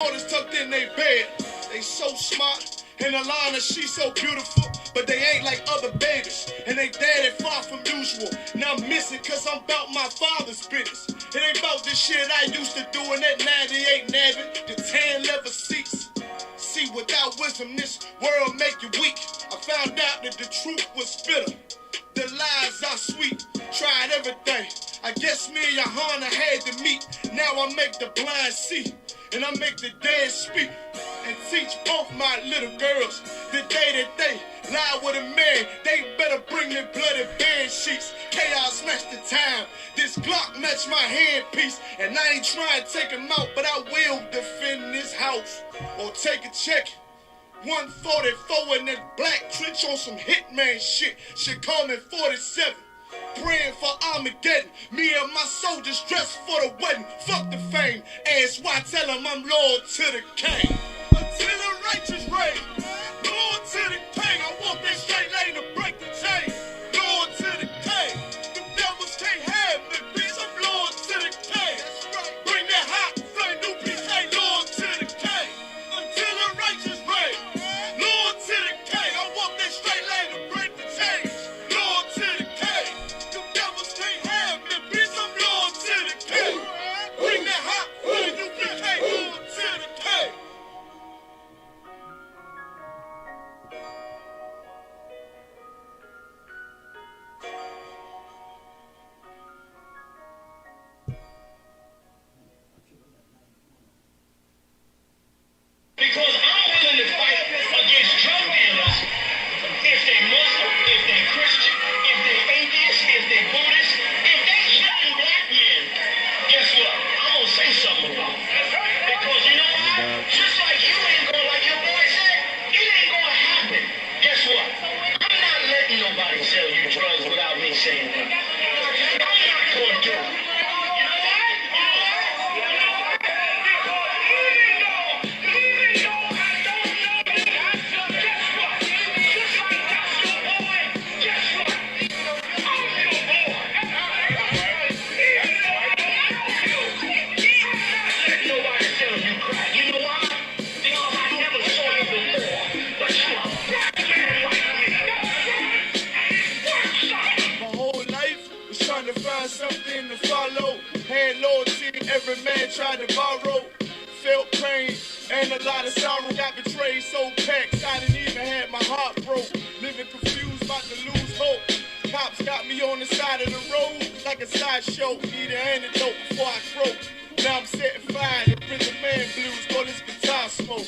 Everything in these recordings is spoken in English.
daughters tucked in their bed. They so smart, and Alana, she's so beautiful, but they ain't like other babies, and they daddy far from usual. Now I'm missing cause I'm about my father's business. It ain't about this shit I used to do in that 98 Navy, the tan leather seats. See, without wisdom, this world make you weak. I found out that the truth was bitter. The lies are sweet. Tried everything. I guess me and Johanna had to meet. Now I make the blind see, and I make the dead speak, and teach both my little girls the day that they lie with a man, they better bring me bloody bed sheets. Chaos match the time. This Glock match my handpiece, and I ain't trying to take him out, but I will defend this house or take a check. 144 in that black trench on some hitman shit. Should call me 47. Praying for Armageddon. Me and my soldiers dressed for the wedding. Fuck the fame. Ask why, tell them I'm loyal to the king. Until the righteous reign. Loyal to the king. I walk that straight lane to break the chain. Loyal to the king. The devils can't have me, bitch. I'm loyal to the king. Bring that hot flame, new piece. Hey, loyal to the king. Until the righteous reign. Loyal to the king. I walk that straight lane to break the chain. Loyal to the king. The devils can't have me, bitch. I'm loyal to the king. Bring that hot flame, new piece. Hey, loyal to the king. Because I'm willing to fight against drug dealers if they Muslim, if they Christian, if they atheist, if they Buddhist, if they killing black men. Guess what? I'm gonna say something about it. Because you know what? Just like you ain't gonna, like your boy said, it ain't gonna happen. Guess what? I'm not letting nobody sell you drugs without me saying that. I'm not gonna do it. Something to follow, had loyalty, every man tried to borrow, felt pain and a lot of sorrow, got betrayed, so packed, I didn't even have my heart broke, living confused, about to lose hope. Cops got me on the side of the road like a sideshow, need an antidote before I croak. Now I'm setting fire to prison man blues, call this guitar smoke.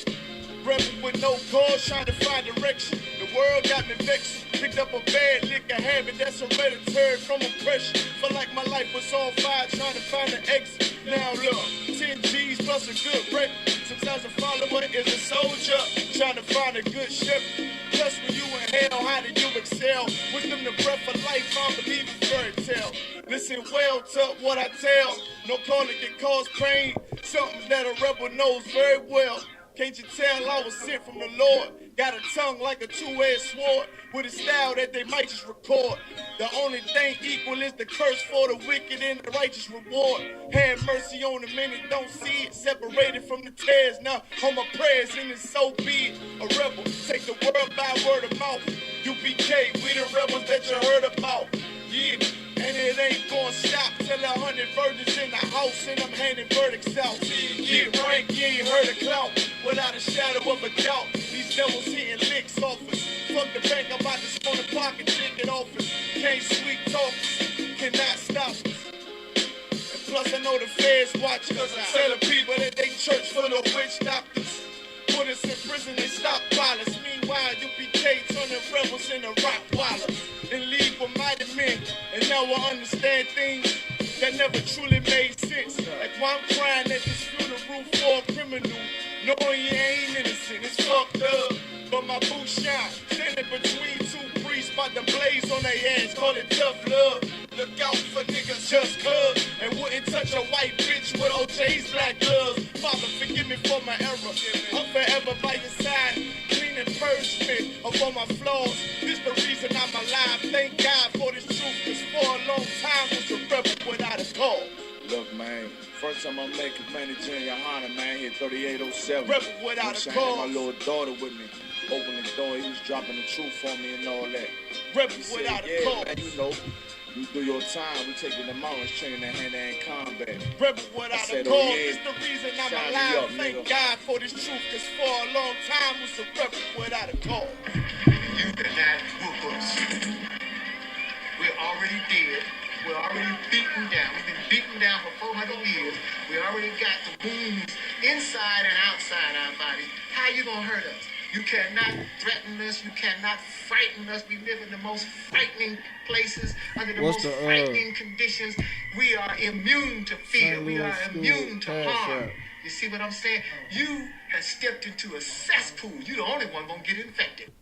Rebel with no cause, trying to find direction. The world got me vexed. Picked up a bad liquor habit that's hereditary from oppression. Felt like my life was on fire, trying to find an exit. Now look, 10 G's plus a good record. Sometimes a follower is a soldier, trying to find a good shepherd. Plus when you in hell, how did you excel? With them the breath of life, I believe in fairy tale. Listen well to what I tell. No calling can cause pain. Something that a rebel knows very well. Can't you tell I was sent from the Lord? Got a tongue like a two-edged sword, with a style that they might just record. The only thing equal is the curse for the wicked and the righteous reward. Have mercy on the many, don't see it, separated from the tares. Now on my prayers and it's so be it. A rebel, take the world by word of mouth. UPK, we the rebels that you heard about. Yeah. And it ain't gonna stop till 100 virgins in the house and I'm handing verdicts out. Get rank, you ain't heard a clout without a shadow of a doubt. These devils hitting licks off us. Fuck the bank, I'm about to spawn a pocket ticket office. Can't sweet talk us, cannot stop us. And plus I know the feds watch us. Telling people that they church full of witch doctors. Put us in prison, they stop violence. Meanwhile, UPK turning rebels into Rottweilers. In league with mighty men, and now I understand things that never truly made sense. Like why I'm crying at this funeral for a criminal, knowing you ain't innocent, it's fucked up. But my boots shine, standing between two priests, about to blaze on their ass, call it tough love. Look out for niggas just cuz, and wouldn't touch a white bitch with OJ's black gloves. Father, forgive me for my error, I'm forever by your side. And purge me of all my flaws. This the reason I'm alive. Thank God for this truth, cause for a long time was a rebel without a cause. Look, man. First time I met manager in Johanna, man, hit 3807. Rebel without a cause. My little daughter with me. Opened the door, he was dropping the truth on me and all that. Rebel He said, without a yeah, cause. man, you know, you do your time, we taking the mountains, training that hand-to-hand combat. Rebel without a said, cause. oh, yeah. It's the reason I'm Shine me alive. up, Thank nigga. God for this truth, cause for a long time was a rebel without a cause. You cannot whoop us. We're already dead. We're already beaten down. We've been beaten down for 400 years. We already got the wounds inside and outside our bodies. How you gonna hurt us? You cannot threaten us. You cannot frighten us. We live in the most frightening places, under the most frightening conditions. We are immune to fear. We are immune to harm. You see what I'm saying? You have stepped into a cesspool. You're the only one gonna get infected.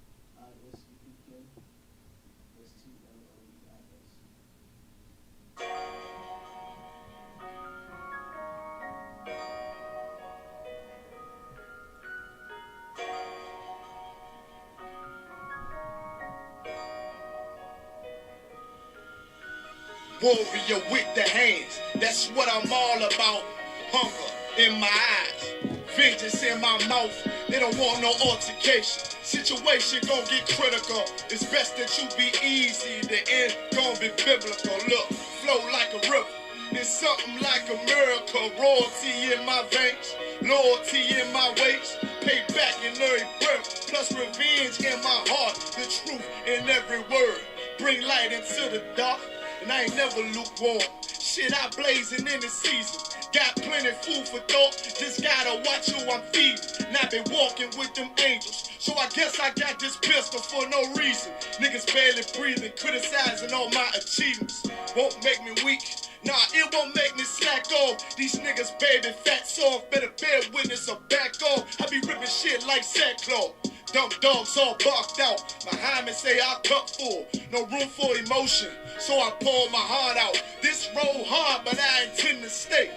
Warrior with the hands, that's what I'm all about. Hunger in my eyes, vengeance in my mouth. They don't want no altercation. Situation gon' get critical. It's best that you be easy. The end gon' be biblical. Look, flow like a river. It's something like a miracle. Royalty in my veins, loyalty in my ways. Payback in every breath, plus revenge in my heart. The truth in every word. Bring light into the dark. And I ain't never lukewarm. Shit, I blazing in the season. Got plenty food for thought. Just gotta watch who I'm feeding. And I been walking with them angels. So I guess I got this pistol for no reason. Niggas barely breathing, criticizing all my achievements. Won't make me weak. Nah, it won't make me slack off. These niggas baby fat soft. Better bear witness or back off. I be ripping shit like sackcloth. Dumb dogs all barked out. My hymen say I cup full. No room for emotion, so I pour my heart out. This road hard, but I intend to stay.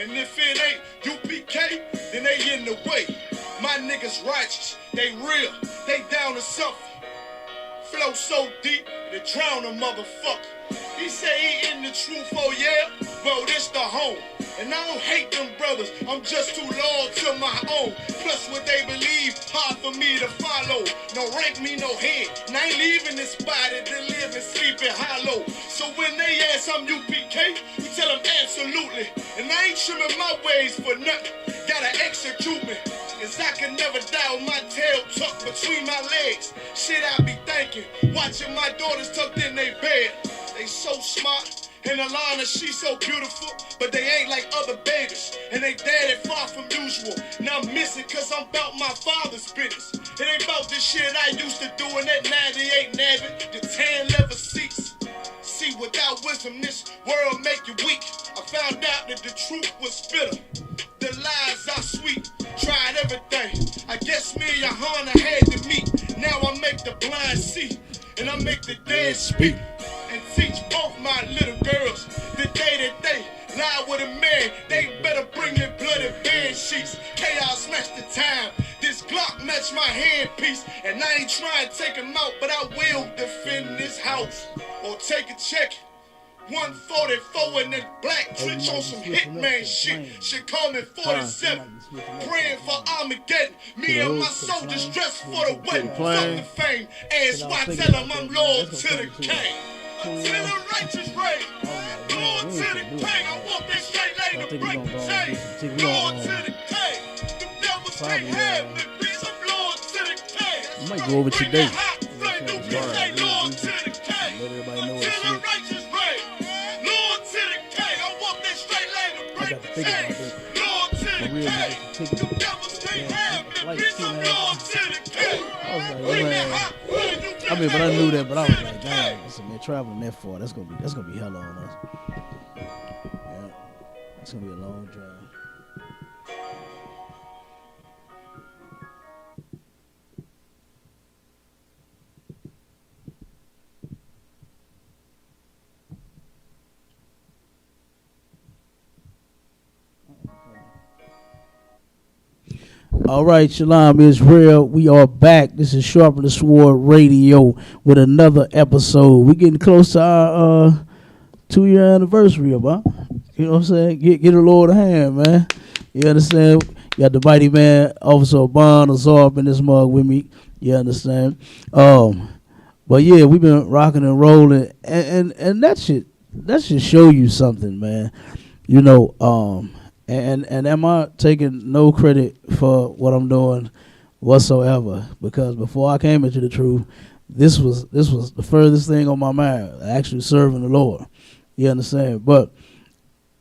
And if it ain't UPK, then they in the way. My niggas righteous, they real, they down to something. Flow so deep, they drown a motherfucker. He say he in the truth, oh yeah? Bro, this the home. And I don't hate them brothers, I'm just too loyal to my own. Plus what they believe, hard for me to follow. No rank me, no head. And I ain't leaving this body to live and sleep in hollow. So when they ask I'm UPK, we tell them absolutely. And I ain't trimming my ways for nothing. Gotta execute me. Cause I can never die with my tail tucked between my legs. Shit I be thinking, watching my daughters tucked in their bed. They so smart, and Alana, she so beautiful, but they ain't like other babies, and they daddy far from usual. Now I'm missing cause I'm about my father's business. It ain't about this shit I used to do in that 98 Navy, the tan leather seats. See, without wisdom, this world make you weak. I found out that the truth was bitter. The lies are sweet. Tried everything. I guess me and Johanna had to meet. Now I make the blind see, and I make the dead speak. And teach both my little girls the day that they lie with a man, they better bring me bloody bed sheets. Chaos match the time. This Glock match my handpiece. And I ain't trying to take him out, but I will defend this house. Or take a check. 144 in that black trench on some hitman shit. She call me 47. Praying for Armageddon. Me and my soldiers dressed for the wedding. Fuck the fame. Ask why I tell them I'm loyal to the king. Until the righteous reign. Loyal to the king. I walk that straight lane to break the chain. Loyal to the king. The devils can't have me. Please, I'm loyal to the king. You might go over today. Loyal to the king. Let everybody know Until the it's righteous reign. Loyal to the king. I walk that straight lane to break the chain. Loyal to the king. The devils can't have me. Please, I'm loyal to the king. I mean, but I knew that, but I was like, dang, listen, man, traveling that far, that's gonna be hella on us. Yeah, it's gonna be a long drive. All right, Shalom Israel. We are back. This is Sharpen the Sword Radio with another episode. We're getting close to our 2-year anniversary, huh? You know what I'm saying? Get the Lord a hand, man. You understand? You got the mighty man, Officer Bond, Azar in this mug with me. You understand? But yeah, we've been rocking and rolling, and that should show you something, man. You know, and am I taking no credit for what I'm doing whatsoever? Because before I came into the truth, this was the furthest thing on my mind, actually serving the Lord. You understand? But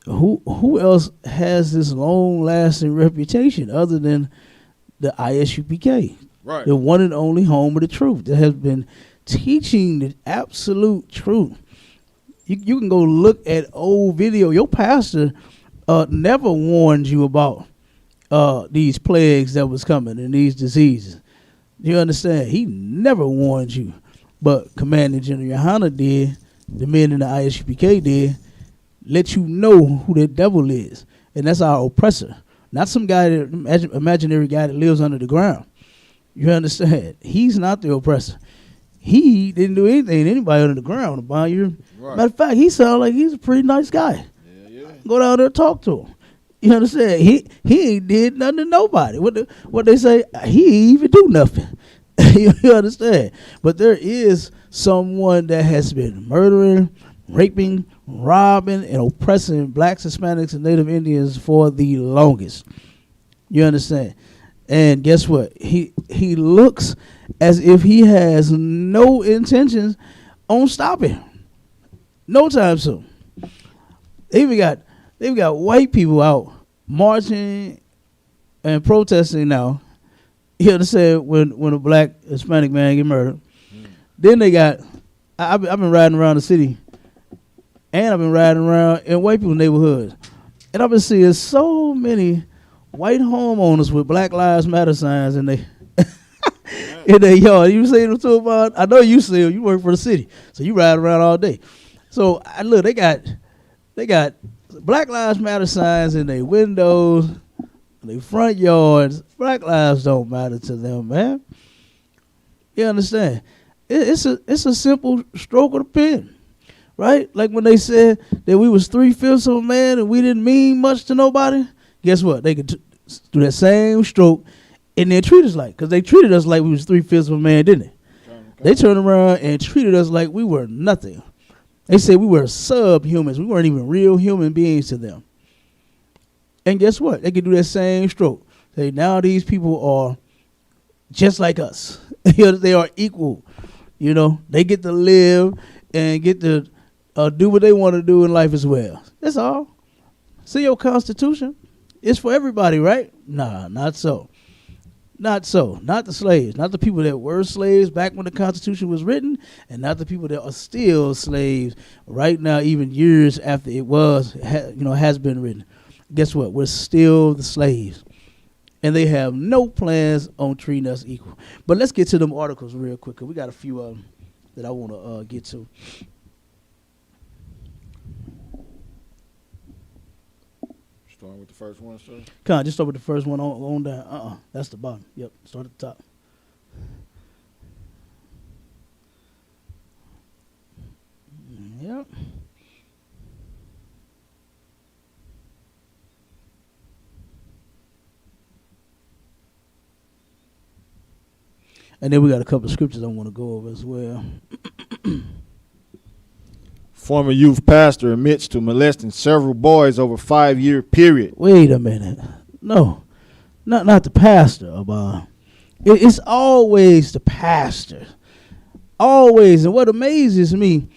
who else has this long-lasting reputation other than the ISUPK? Right. The one and only home of the truth that has been teaching the absolute truth. You can go look at old video. Your pastor never warned you about these plagues that was coming and these diseases. You understand? He never warned you. But Commanding General Yohana did, the men in the ISUPK did, let you know who the devil is. And that's our oppressor. Not some guy, imaginary guy that lives under the ground. You understand? He's not the oppressor. He didn't do anything to anybody under the ground about you. Right. Matter of fact, he sounds like he's a pretty nice guy. Yeah. Go down there and talk to him. You understand? He ain't did nothing to nobody. What they say, he ain't even do nothing. You understand? But there is someone that has been murdering, raping, robbing, and oppressing blacks, Hispanics, and Native Indians for the longest. You understand? And guess what? He looks as if he has no intentions on stopping. No time soon. They've got white people out marching and protesting now. You understand? When a black Hispanic man get murdered. Then they got, I've been riding around the city, and I've been riding around in white people's neighborhoods, and I've been seeing so many white homeowners with Black Lives Matter signs in their yard. You see them too, about? I know you see them. You work for the city, so you ride around all day. So look, they got Black Lives Matter signs in their windows, their front yards. Black lives don't matter to them, man. You understand? It's a simple stroke of the pen, right? Like when they said that we was 3/5 of a man and we didn't mean much to nobody. Guess what? They could do that same stroke and then treat us like, because they treated us like we was 3/5 of a man, didn't they? Okay. They turned around and treated us like we were nothing. They said we were subhumans. We weren't even real human beings to them. And guess what? They could do that same stroke. Say now these people are just like us. They are equal. You know, they get to live and get to do what they want to do in life as well. That's all. See your Constitution? It's for everybody, right? Nah, not so. Not so. Not the slaves. Not the people that were slaves back when the Constitution was written, and not the people that are still slaves right now, even years after it has been written. Guess what? We're still the slaves. And they have no plans on treating us equal. But let's get to them articles real quick, because we got a few of them that I want to get to. Starting with the first one, sir? Come on, just start with the first one on down. That's the bottom. Yep, start at the top. Yep. And then we got a couple of scriptures I want to go over as well. Former youth pastor admits to molesting several boys over 5-year period. Wait a minute. No, not the pastor. It's always the pastor. Always. And what amazes me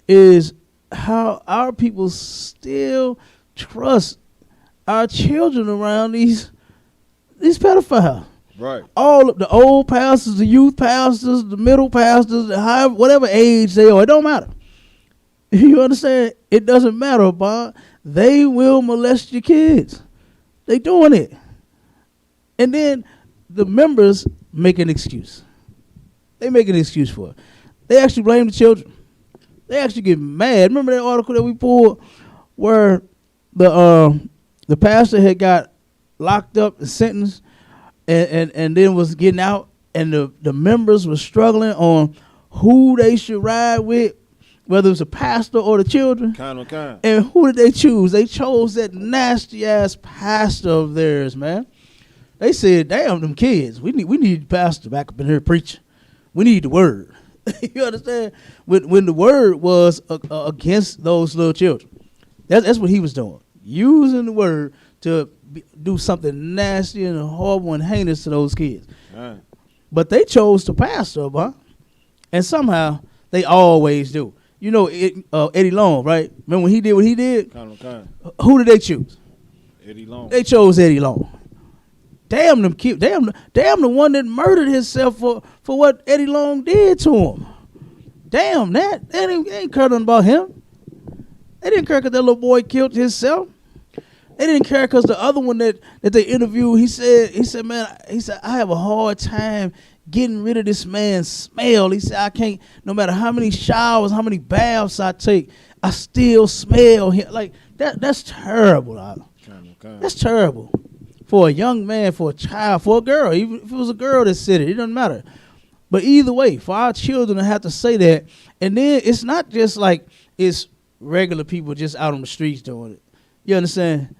is how our people still trust our children around these pedophiles. Right. All of the old pastors, the youth pastors, the middle pastors, whatever age they are, it don't matter. You understand? It doesn't matter, Bob. They will molest your kids. They doing it. And then the members make an excuse. They make an excuse for it. They actually blame the children. They actually get mad. Remember that article that we pulled where the pastor had got locked up and sentenced and then was getting out, and the members were struggling on who they should ride with whether it's a pastor or the children. Kind. And who did they choose? They chose that nasty ass pastor of theirs, man. They said, "Damn them kids. We need the pastor back up in here preaching. We need the word." You understand? When the word was against those little children, that's what he was doing, using the word to do something nasty and horrible and heinous to those kids. Right. But they chose the pastor, huh? And somehow they always do. You know, Eddie Long, right? Remember when he did what he did? Kind. Who did they choose? Eddie Long. They chose Eddie Long. Damn them kids. Damn the one that murdered himself for what Eddie Long did to him. Damn that. They ain't care nothing about him. They didn't care because that little boy killed himself. They didn't care because the other one that they interviewed, he said, man, I have a hard time getting rid of this man's smell. He said, I can't, no matter how many showers, how many baths I take, I still smell him. Like, that's terrible, dog. That's terrible. For a young man, for a child, for a girl, even if it was a girl that said it doesn't matter. But either way, for our children to have to say that, and then it's not just like it's regular people just out on the streets doing it. You understand?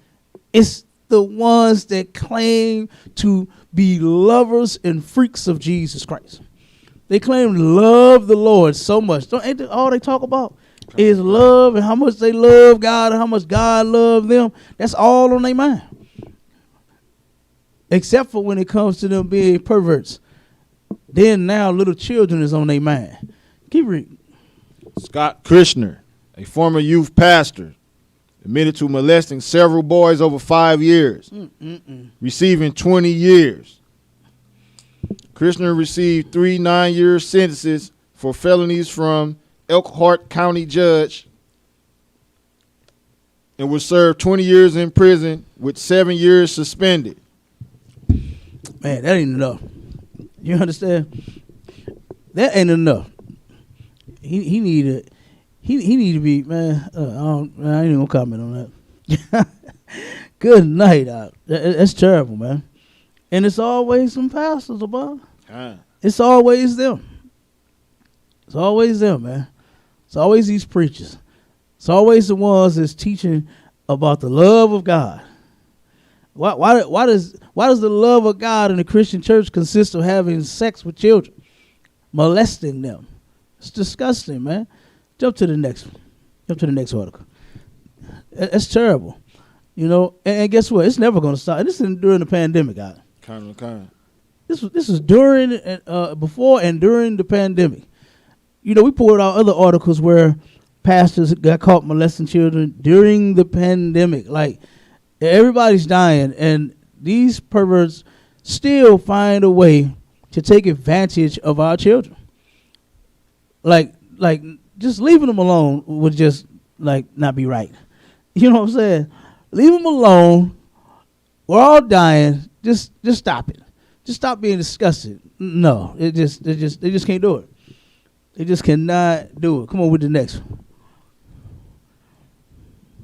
It's the ones that claim to be lovers and freaks of Jesus Christ. They claim to love the Lord so much. Ain't that all they talk about is love and how much they love God and how much God loves them? That's all on their mind. Except for when it comes to them being perverts. Then now little children is on their mind. Keep reading. Scott Krishner, a former youth pastor, admitted to molesting several boys over 5 years, receiving 20 years. Krishner received 3 9-year sentences for felonies from Elkhart County judge and was served 20 years in prison with 7 years suspended. Man, that ain't enough. You understand? That ain't enough. He need to be, man. I ain't even gonna comment on that. Good night, that's terrible, man. And it's always some pastors above. It's always them. It's always them, man. It's always these preachers. It's always the ones that's teaching about the love of God. Why does the love of God in the Christian church consist of having sex with children, molesting them? It's disgusting, man. Jump to the next one. Jump to the next article. That's terrible, you know. And guess what? It's never going to stop. And this is during the pandemic, guys. Kind. This was during, before and during the pandemic. You know, we pulled out other articles where pastors got caught molesting children during the pandemic. Like, everybody's dying, and these perverts still find a way to take advantage of our children. Like just leaving them alone would just like not be right. You know what I'm saying? Leave them alone. We're all dying. Just stop it. Just stop being disgusted. No, they just can't do it. They just cannot do it. Come on with the next one.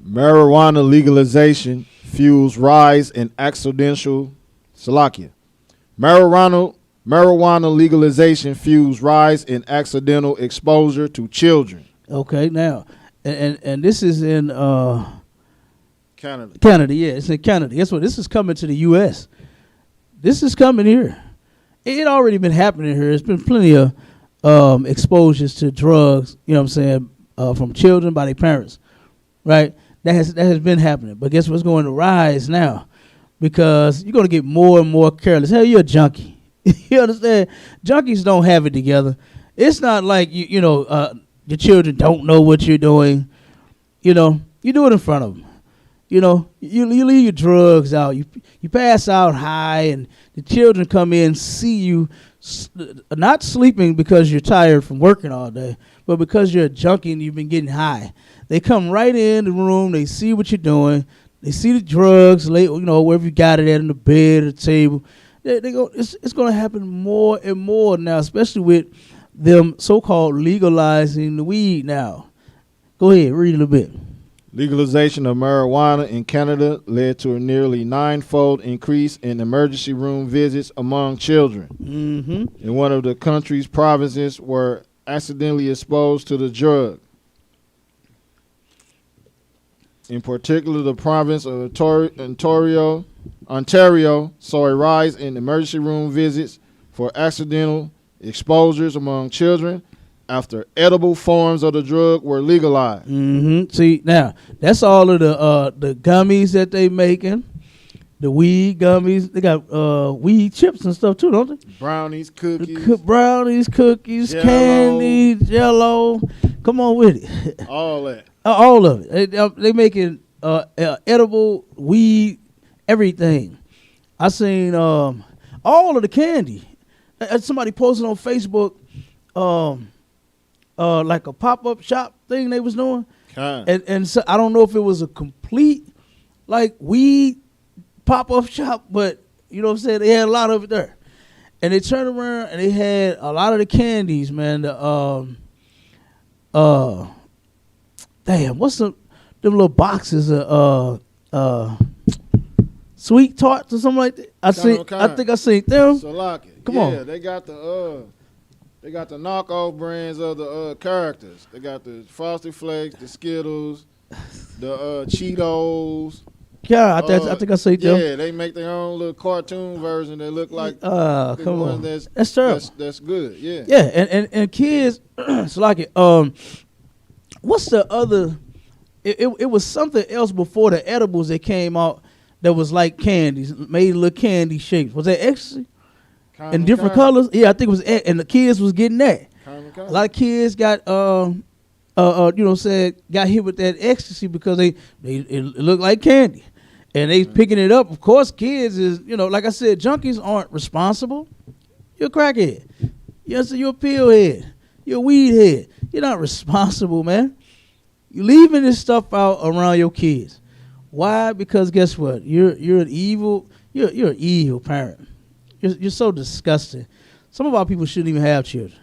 Marijuana legalization fuels rise in accidental Slovakia. Marijuana legalization fuels rise in accidental exposure to children. Okay, now, and this is in Canada. Canada, yeah, it's in Canada. Guess what? This is coming to the U.S. This is coming here. It already been happening here. There's been plenty of exposures to drugs, you know what I'm saying, from children by their parents, right? That has been happening. But guess what's going to rise now? Because you're going to get more and more careless. Hell, you're a junkie. You understand? Junkies don't have it together. It's not like, your children don't know what you're doing. You know, you do it in front of them. You know, you leave your drugs out. You pass out high, and the children come in, see you not sleeping because you're tired from working all day, but because you're a junkie and you've been getting high. They come right in the room. They see what you're doing. They see the drugs, wherever you got it at, in the bed or the table. They go. It's going to happen more and more now, especially with them so-called legalizing the weed now. Go ahead, read a little bit. Legalization of marijuana in Canada led to a nearly 9-fold increase in emergency room visits among children. Mm-hmm. In one of the country's provinces were accidentally exposed to the drug. In particular, the province of Ontario saw a rise in emergency room visits for accidental exposures among children after edible forms of the drug were legalized. See, now that's all of the gummies that they making, the weed gummies. They got weed chips and stuff too, don't they? Brownies, cookies, Brownies, cookies, Jell-O. candy, Jell-O. Come on with it. all that. All of it. They making edible weed, everything. I seen all of the candy. Somebody posted on Facebook, like a pop-up shop thing they was doing, and so I don't know if it was a complete like weed pop-up shop, but you know what I'm saying, they had a lot of it there, and they turned around and they had a lot of the candies, man. The damn, what's them little boxes of sweet tarts or something like that? I think I seen them. Come on. They got the knockoff brands of the characters. They got the Frosted Flakes, the Skittles, the Cheetos. Yeah, I think I seen them. Yeah, they make their own little cartoon version that look like come on. That's terrible. That's good. Yeah. Yeah, and kids, it's like it. What's the other? It was something else before the edibles that came out that was like candies, made little candy shapes. Was that ecstasy? In different colors? Yeah, I think it was, and the kids was getting that. A lot of kids got, you know, got hit with that ecstasy because it looked like candy, and they picking it up. Of course, kids is, you know, like I said, junkies aren't responsible. You're a crackhead. You're a pill head. You're a weed head. You're not responsible, man. You're leaving this stuff out around your kids. Why? Because guess what? You're an evil parent. You're so disgusting. Some of our people shouldn't even have children.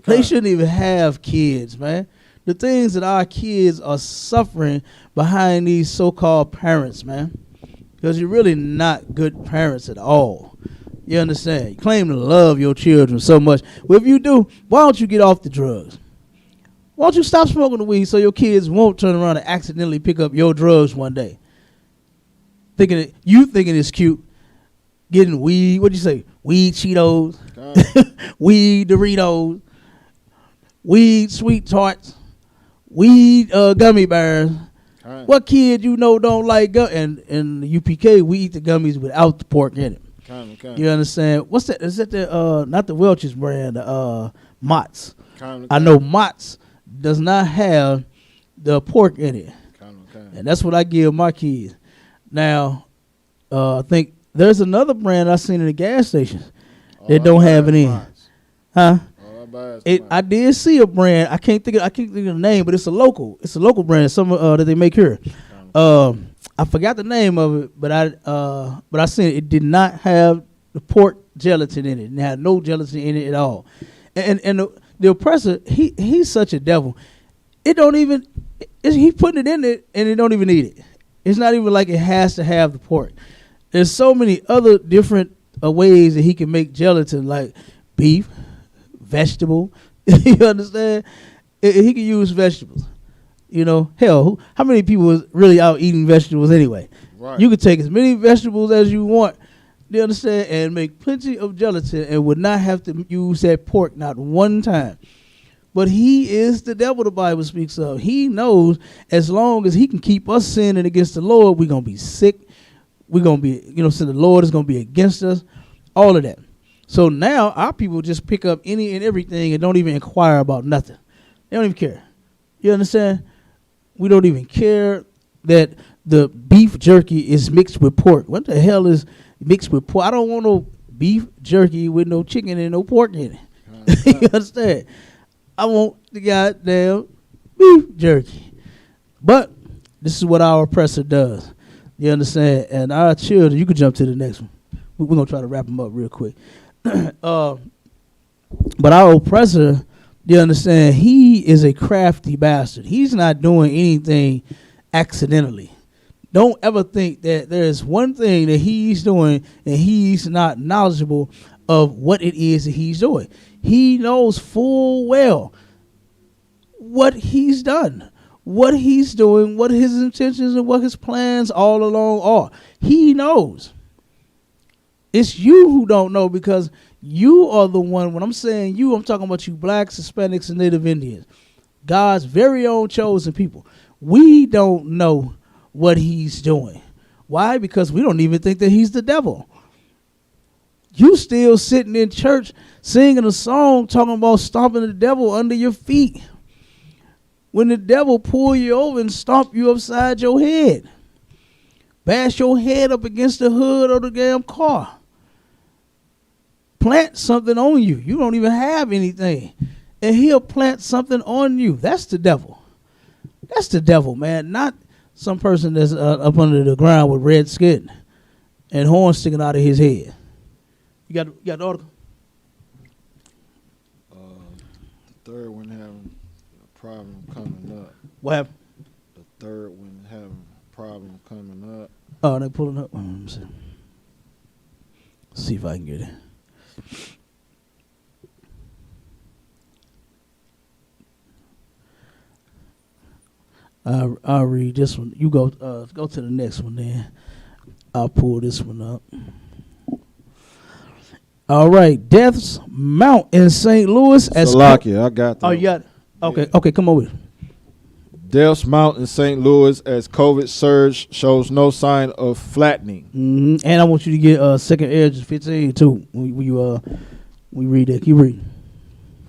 They shouldn't even have kids, man. The things that our kids are suffering behind these so-called parents, man. Because you're really not good parents at all. You understand? You claim to love your children so much. Well, if you do, why don't you get off the drugs? Why don't you stop smoking the weed so your kids won't turn around and accidentally pick up your drugs one day? Thinking it's cute. Getting weed, what'd you say? Weed Cheetos, weed Doritos, weed sweet tarts, weed gummy bears. What kid you know don't like and the UPK, we eat the gummies without the pork in it. You understand? What's that? Is that the not the Welch's brand, Mott's? I know Mott's does not have the pork in it. And that's what I give my kids. Now, I think there's another brand I seen in the gas stations that don't have it in. Huh? I did see a brand. I can't think of the name, but it's a local brand. Some that they make here. I forgot the name of it, but I seen it. It did not have the pork gelatin in it. It had no gelatin in it at all. And the oppressor, he's such a devil. It don't even. He putting it in it, and it don't even need it. It's not even like it has to have the pork. There's so many other different ways that he can make gelatin, like beef, vegetable. You understand? He can use vegetables. You know, hell, how many people is really out eating vegetables anyway? Right. You could take as many vegetables as you want, you understand, and make plenty of gelatin and would not have to use that pork not one time. But he is the devil the Bible speaks of. He knows as long as he can keep us sinning against the Lord, we're going to be sick. We're going to be, you know, so the Lord is going to be against us, all of that. So now our people just pick up any and everything and don't even inquire about nothing. They don't even care. You understand? We don't even care that the beef jerky is mixed with pork. What the hell is mixed with pork? I don't want no beef jerky with no chicken and no pork in it. You understand? I want the goddamn beef jerky. But this is what our oppressor does. You understand? And our children, you can jump to the next one. We're going to try to wrap them up real quick. But our oppressor, you understand, he is a crafty bastard. He's not doing anything accidentally. Don't ever think that there's one thing that he's doing and he's not knowledgeable of what it is that he's doing. He knows full well what he's done, what he's doing, what his intentions and what his plans all along are. He knows. It's you who don't know, because you are the one. When I'm saying you, I'm talking about you blacks, Hispanics, and Native Indians. God's very own chosen people. We don't know what he's doing. Why? Because we don't even think that he's the devil. You still sitting in church singing a song talking about stomping the devil under your feet, when the devil pull you over and stomp you upside your head, bash your head up against the hood of the damn car, plant something on you. You don't even have anything, and he'll plant something on you. That's the devil. That's the devil, man. Not some person that's up under the ground with red skin and horns sticking out of his head. You got the article? The third one having a problem coming up. What happened? The third one having a problem coming up. Oh, they pulling up. Let me see. See if I can get it. I'll read this one. You go to the next one then. I'll pull this one up. All right. Deaths mount in St. Louis. Salakia, I got that. Oh, you got it? Okay, come over. Deaths mount in St. Louis as COVID surge shows no sign of flattening. Mm-hmm. And I want you to get second Edge 15 too. We read that. Keep reading.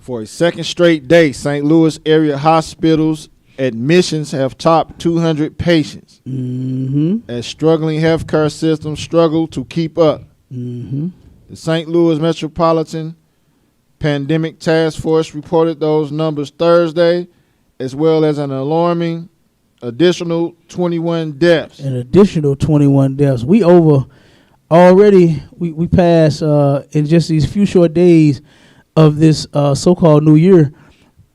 For a second straight day, St. Louis area hospitals admissions have topped 200 patients. Mm-hmm. As struggling healthcare systems struggle to keep up. Mm-hmm. The St. Louis Metropolitan Pandemic Task Force reported those numbers Thursday, as well as an alarming additional 21 deaths. An additional 21 deaths. We over already, we passed in just these few short days of this so-called new year,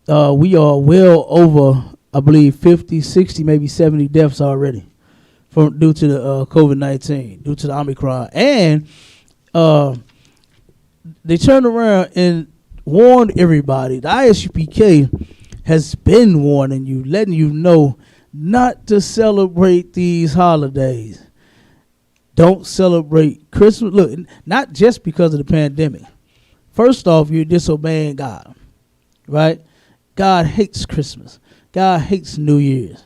we are well over, I believe, 50, 60, maybe 70 deaths already due to the COVID-19, due to the Omicron. And they turned around and warned everybody. The ISUPK has been warning you, letting you know not to celebrate these holidays. Don't celebrate Christmas. Look, not just because of the pandemic. First off, you're disobeying God, right? God hates Christmas. God hates New Year's,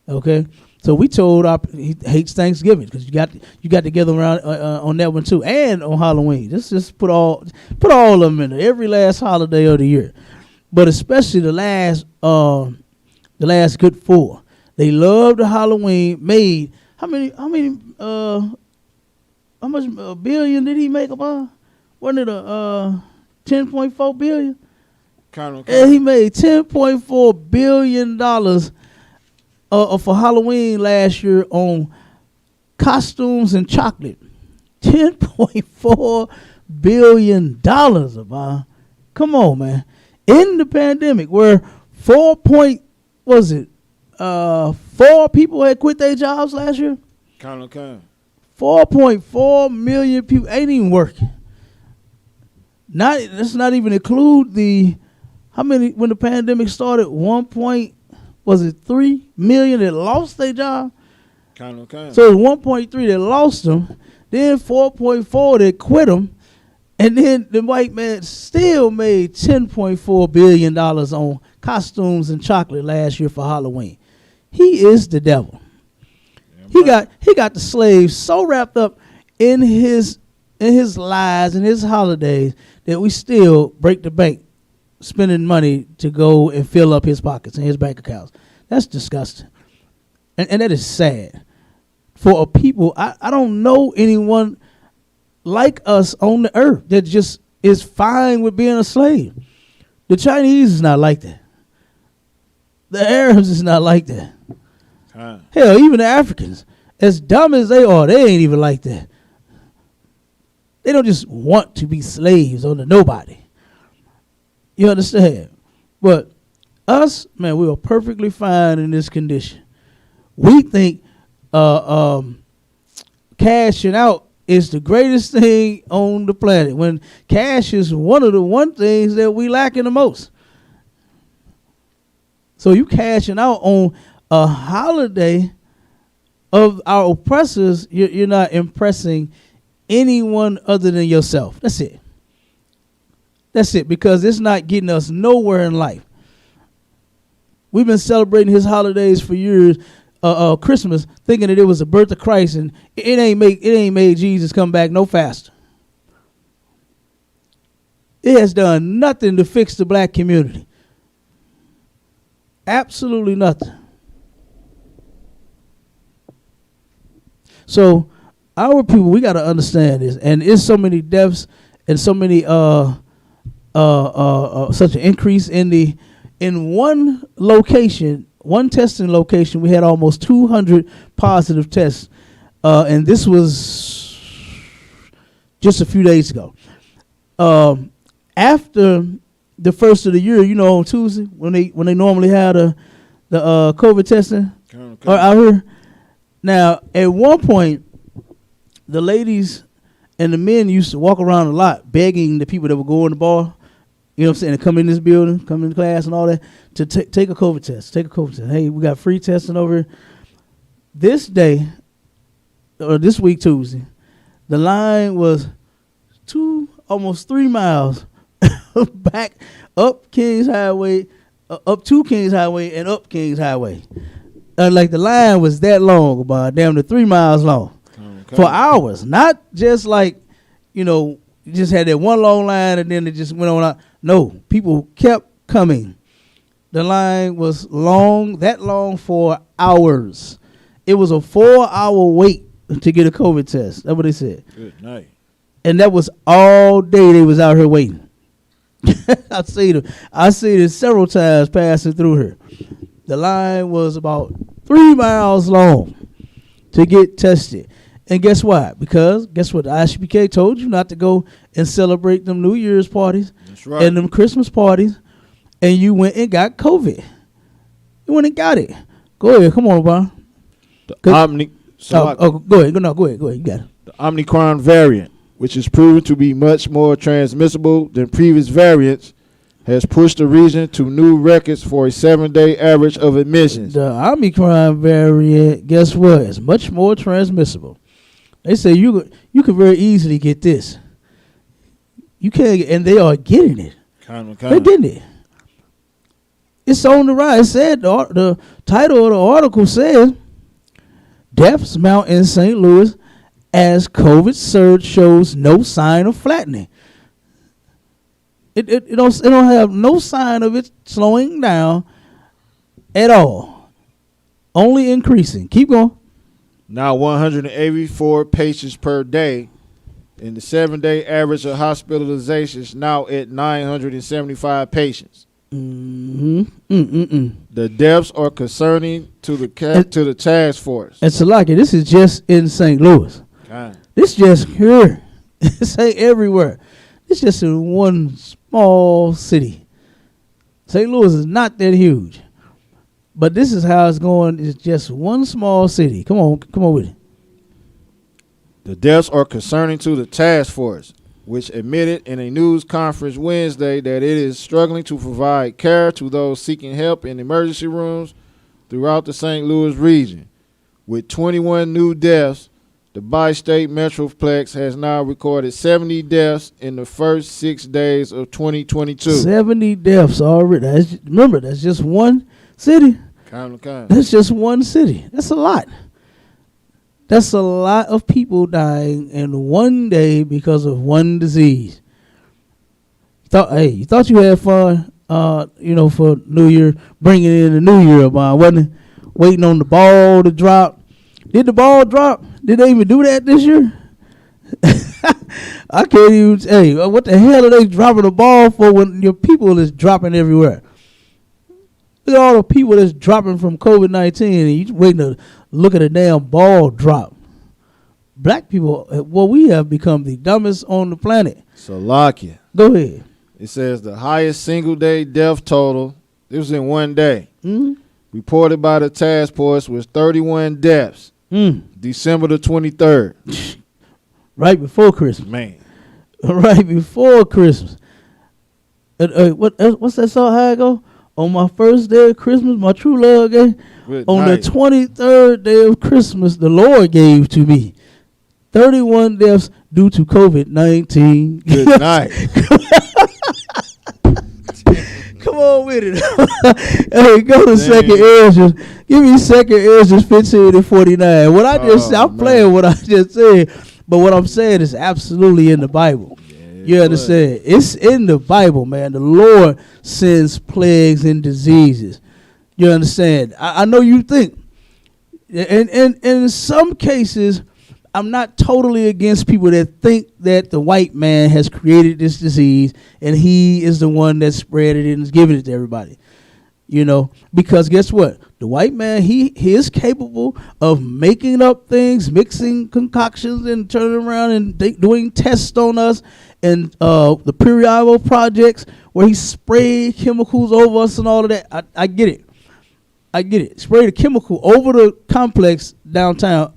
okay? So we told he hates Thanksgiving, because you got together around on that one too, and on Halloween. Just put all of them in there, every last holiday of the year, but especially the last good four. They loved the Halloween. Made how much billion did he make about? Wasn't it a 10.4 billion? And he made $10.4 billion for Halloween last year on costumes and chocolate. $10.4 billion, about. Come on, man. In the pandemic, where 4 people had quit their jobs last year? 4.4 million people ain't even working. Let's not even include how many when the pandemic started. 3 million that lost their job? So it's 1.3 that lost them, then 4.4 that quit them, and then the white man still made $10.4 billion on costumes and chocolate last year for Halloween. He is the devil. Yeah, he got the slaves so wrapped up in his lies and his holidays that we still break the bank spending money to go and fill up his pockets and his bank accounts. That's disgusting. And that is sad. For a people, I don't know anyone like us on the earth that just is fine with being a slave. The Chinese is not like that. The Arabs is not like that. Hell, even the Africans, as dumb as they are, they ain't even like that. They don't just want to be slaves under nobody. You understand? But us, man, we are perfectly fine in this condition. We think cashing out is the greatest thing on the planet, when cash is one of the things that we lacking the most. So you cashing out on a holiday of our oppressors, you're not impressing anyone other than yourself. That's it. That's it, because it's not getting us nowhere in life. We've been celebrating his holidays for years, Christmas, thinking that it was the birth of Christ, and it ain't made Jesus come back no faster. It has done nothing to fix the black community. Absolutely nothing. So our people, we got to understand this, and it's so many deaths and so many such an increase in one location, one testing location. We had almost 200 positive tests, and this was just a few days ago. After the first of the year, on Tuesday when they normally have the COVID testing out here. Now, at one point, the ladies and the men used to walk around a lot begging the people that would go in the bar, and come in this building, come in class and all that, to take a COVID test. Take a COVID test. Hey, we got free testing over here. This day, or this week, Tuesday, the line was almost 3 miles back up Kings Highway, up to Kings Highway and up Kings Highway. Like the line was that long, about damn near 3 miles long, for hours. Not just like, you just had that one long line and then it just went on out. No, people kept coming. The line was that long for hours. It was a 4-hour wait to get a COVID test. That's what they said. Good night. And that was all day they was out here waiting. I see it several times passing through here. The line was about 3 miles long to get tested. And guess what? Because guess what? The ISPK told you not to go and celebrate them New Year's parties. That's right. And them Christmas parties. And you went and got COVID. You went and got it. Go ahead. Come on, Bob. Go ahead. Go ahead. No, go ahead. You got it. The Omicron variant, which is proven to be much more transmissible than previous variants, has pushed the region to new records for a 7-day average of admissions. The Omicron variant, guess what? It's much more transmissible. They say you could very easily get this. You can't, and they are getting it. They're getting it. It's on the rise. It said the title of the article says, "Deaths mount in St. Louis as COVID surge shows no sign of flattening." It don't have no sign of it slowing down at all. Only increasing. Keep going. Now 184 patients per day, and the 7-day average of hospitalizations now at 975 patients. The deaths are concerning to the task force. And Salaki, this is just in St. Louis. This just here. This ain't everywhere. It's just in one small city. St. Louis is not that huge. But this is how it's going. It's just one small city. Come on with it. The deaths are concerning to the task force, which admitted in a news conference Wednesday that it is struggling to provide care to those seeking help in emergency rooms throughout the St. Louis region. With 21 new deaths, the bi-state Metroplex has now recorded 70 deaths in the first 6 days of 2022. 70 deaths already. Remember, that's just one city. That's just one city. That's a lot. That's a lot of people dying in one day because of one disease. You thought you had fun, for New Year, bringing in the New Year, wasn't it? Waiting on the ball to drop. Did the ball drop? Did they even do that this year? I can't even. Hey, what the hell are they dropping the ball for when your people is dropping everywhere? Look at all the people that's dropping from COVID-19, and you waiting to look at a damn ball drop. Black people, we have become the dumbest on the planet. Salakia. Go ahead. It says the highest single-day death total, it was in one day, reported by the task force was 31 deaths, December the 23rd. Right before Christmas. Man. Right before Christmas. What's that song? How it go? On my first day of Christmas, my true love gave. Good On night. the 23rd day of Christmas, the Lord gave to me 31 deaths due to COVID-19. Good night. Come on with it. Hey, go to second Ezra. Give me second Ezra 15 and 49. What I just said, I'm playing what I just said, but what I'm saying is absolutely in the Bible. You understand? It's in the Bible, man. The Lord sends plagues and diseases. You understand? I know you think. And in some cases, I'm not totally against people that think that the white man has created this disease and he is the one that spread it and is giving it to everybody. You know, because guess what? The white man, he is capable of making up things, mixing concoctions and turning around and doing tests on us and the periodical projects where he sprayed chemicals over us and all of that. I get it. I get it. Sprayed a chemical over the complex downtown.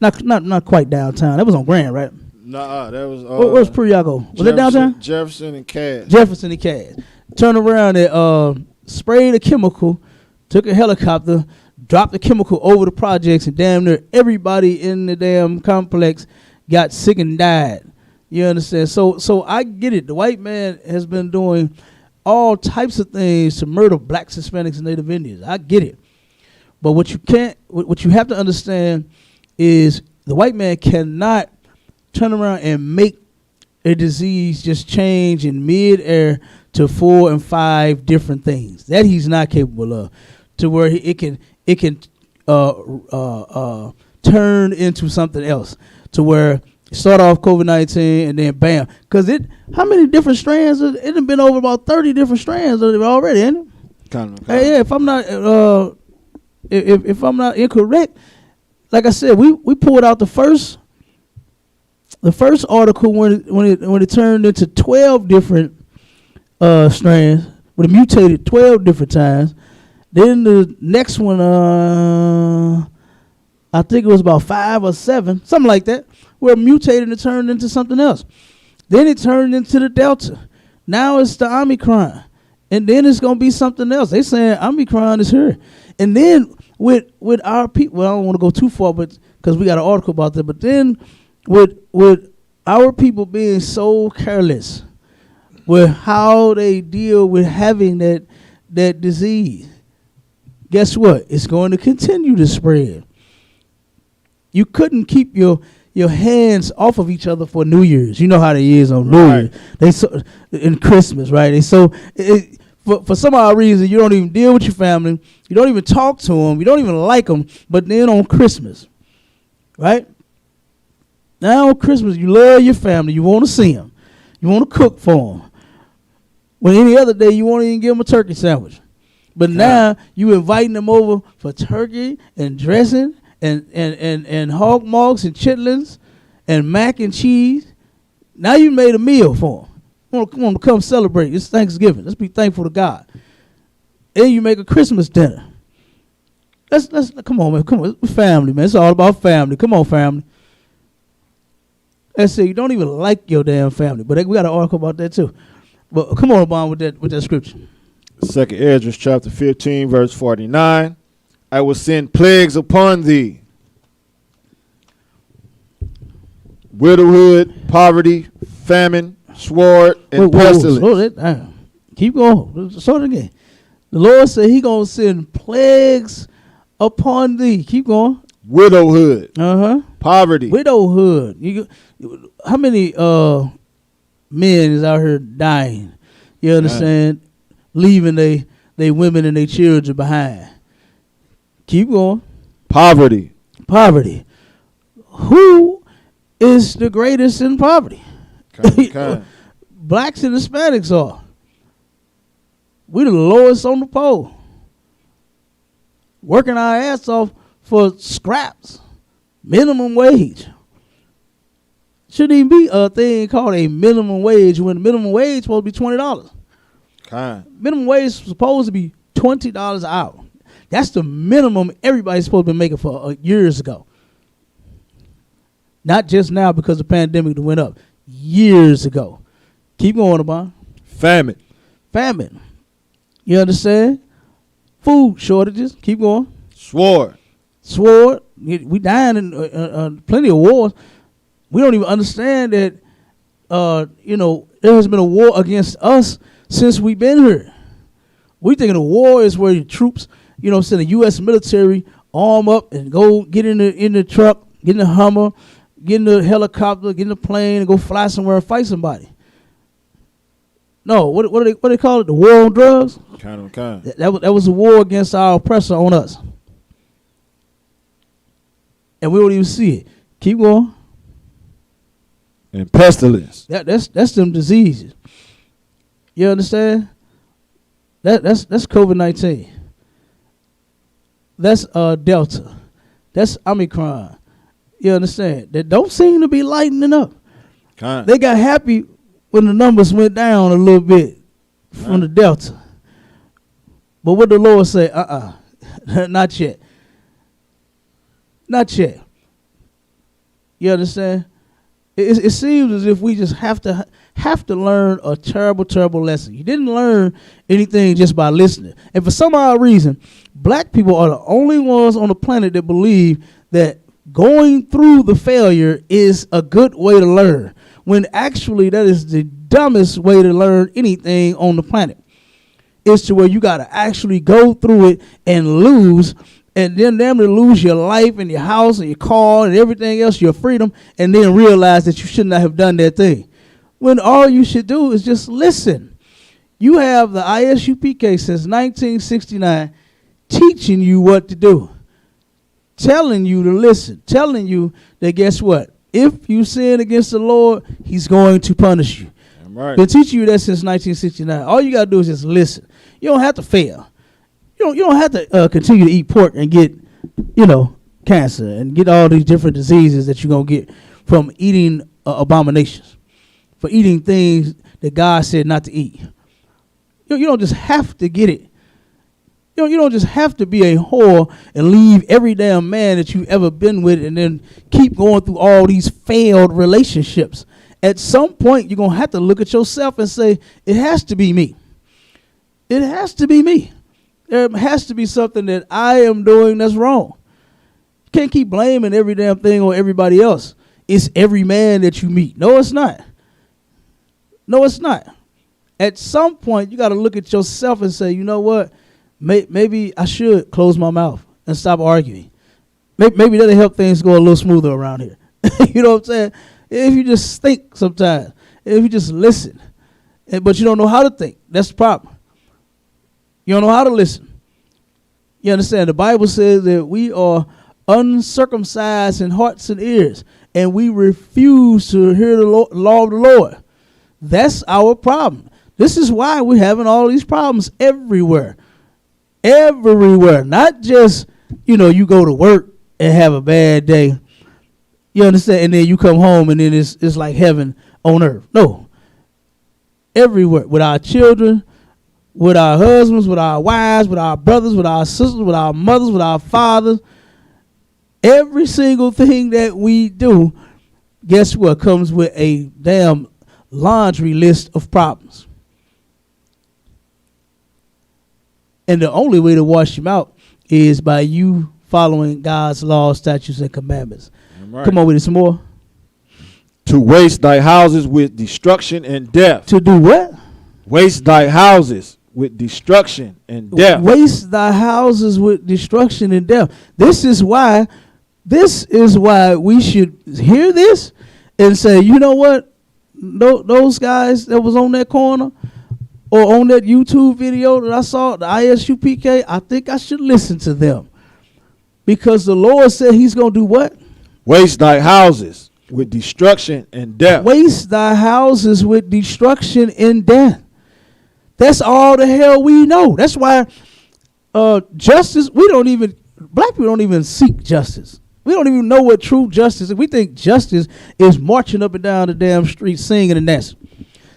Not quite downtown. That was on Grand, right? Nah, that was. Where's Periago? Was that downtown? Jefferson and Cass. Jefferson and Cass. Turned around and sprayed a chemical, took a helicopter, dropped the chemical over the projects, and damn near everybody in the damn complex got sick and died. You understand? So I get it. The white man has been doing all types of things to murder blacks, Hispanics, and Native Indians. I get it. But what you have to understand is the white man cannot turn around and make a disease just change in mid-air to 4 and 5 different things. That he's not capable of, to where it can turn into something else, to where start off COVID-19 and then bam. Because how many different strands? It has been over about 30 different strands already, ain't it? Kind of. Hey, yeah, if I'm not if I'm not incorrect, like I said, we pulled out the first article when it turned into 12 different strands, when it mutated 12 different times. Then the next one, I think it was about 5 or 7, something like that, where it mutated and turned into something else. Then it turned into the Delta. Now it's the Omicron. And then it's going to be something else. They saying Omicron is here. And then with our people, well, I don't want to go too far, but because we got an article about that. But then with our people being so careless with how they deal with having that disease, guess what? It's going to continue to spread. You couldn't keep your hands off of each other for New Year's. You know how they is on New Year's. They so in Christmas, right? They so for some odd reason you don't even deal with your family. You don't even talk to them. You don't even like them. But then on Christmas, right? Now on Christmas, you love your family. You want to see them. You want to cook for them. When any other day, you won't even give them a turkey sandwich. But now you inviting them over for turkey and dressing and hog mugs and chitlins and mac and cheese. Now you made a meal for them. Want to come celebrate. It's Thanksgiving. Let's be thankful to God. And you make a Christmas dinner. Let's come on, man. Come on, it's family, man. It's all about family. Come on, family. Let's say you don't even like your damn family, but we got an article about that too. But come on, Obama, with that scripture. 2 Ezra chapter 15, verse 49. I will send plagues upon thee. Widowhood, poverty, famine, sword, and pestilence. Keep going. Start again. The Lord said he going to send plagues upon thee. Keep going. Widowhood. Poverty. Widowhood. How many men is out here dying? You understand? Leaving they women and their children behind. Keep going. Poverty. Who is the greatest in poverty? Kind. Blacks and Hispanics are. We the lowest on the pole. Working our ass off for scraps. Minimum wage. Shouldn't even be a thing called a minimum wage when the minimum wage is supposed to be $20. Minimum wage is supposed to be $20 an hour. That's the minimum everybody's supposed to be making for years ago. Not just now because the pandemic went up. Years ago. Keep going, Obama. Famine. You understand? Food shortages. Keep going. Sword. We dying in plenty of wars. We don't even understand that, there has been a war against us since we've been here. We thinking a war is where your troops, the U.S. military arm up and go get in the truck, get in the Hummer, get in the helicopter, get in the plane, and go fly somewhere and fight somebody. No, what do they call it? The war on drugs? Kind. That was a war against our oppressor on us. And we don't even see it. Keep going. And pestilence. That's them diseases. You understand? That's COVID-19. That's Delta. That's Omicron. You understand? They don't seem to be lightening up. They got happy when the numbers went down a little bit from the Delta. But what the Lord say? Not yet. Not yet. You understand? It seems as if we just have to learn a terrible, terrible lesson. You didn't learn anything just by listening. And for some odd reason, black people are the only ones on the planet that believe that going through the failure is a good way to learn, when actually that is the dumbest way to learn anything on the planet. It's to where you got to actually go through it and lose, and then damn near lose your life and your house and your car and everything else, your freedom, and then realize that you should not have done that thing. When all you should do is just listen. You have the ISUPK since 1969 teaching you what to do, telling you to listen, telling you that guess what? If you sin against the Lord, he's going to punish you. Right. Been teaching you that since 1969. All you got to do is just listen. You don't have to fail. You don't have to continue to eat pork and get, cancer and get all these different diseases that you're going to get from eating abominations, for eating things that God said not to eat. You don't just have to get it. You don't just have to be a whore and leave every damn man that you've ever been with and then keep going through all these failed relationships. At some point, you're going to have to look at yourself and say, it has to be me. It has to be me. There has to be something that I am doing that's wrong. You can't keep blaming every damn thing on everybody else. It's every man that you meet. No, it's not. No, it's not. At some point, you got to look at yourself and say, you know what? Maybe I should close my mouth and stop arguing. Maybe that'll help things go a little smoother around here. You know what I'm saying? If you just think sometimes, if you just listen, but you don't know how to think, that's the problem. You don't know how to listen. You understand? The Bible says that we are uncircumcised in hearts and ears, and we refuse to hear the law of the Lord. That's our problem. This is why we're having all these problems everywhere. Everywhere. Not just, you go to work and have a bad day. You understand? And then you come home and then it's like heaven on earth. No. Everywhere. With our children, with our husbands, with our wives, with our brothers, with our sisters, with our mothers, with our fathers. Every single thing that we do, guess what, comes with a damn laundry list of problems. And the only way to wash them out is by you following God's laws, statutes, and commandments. Right. Come on with it some more. To waste thy houses with destruction and death. To do what? Waste thy houses with destruction and death. Waste thy houses with destruction and death. This is why we should hear this and say, you know what? Those guys that was on that corner or on that YouTube video that I saw, the ISUPK, I think I should listen to them. Because the Lord said he's going to do what? Waste thy houses with destruction and death. Waste thy houses with destruction and death. That's all the hell we know. That's why justice, black people don't even seek justice. We don't even know what true justice is. We think justice is marching up and down the damn street singing and dancing.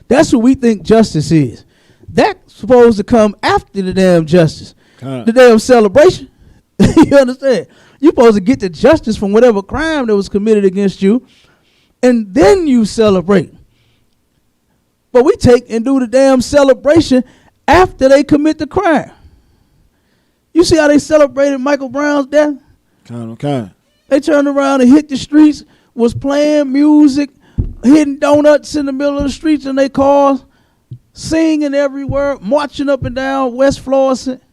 That's what we think justice is. That's supposed to come after the damn justice. The damn celebration. You understand? You're supposed to get the justice from whatever crime that was committed against you, and then you celebrate. But we take and do the damn celebration after they commit the crime. You see how they celebrated Michael Brown's death? Kind. They turned around and hit the streets, was playing music, hitting donuts in the middle of the streets in their cars, singing everywhere, marching up and down West Florissant.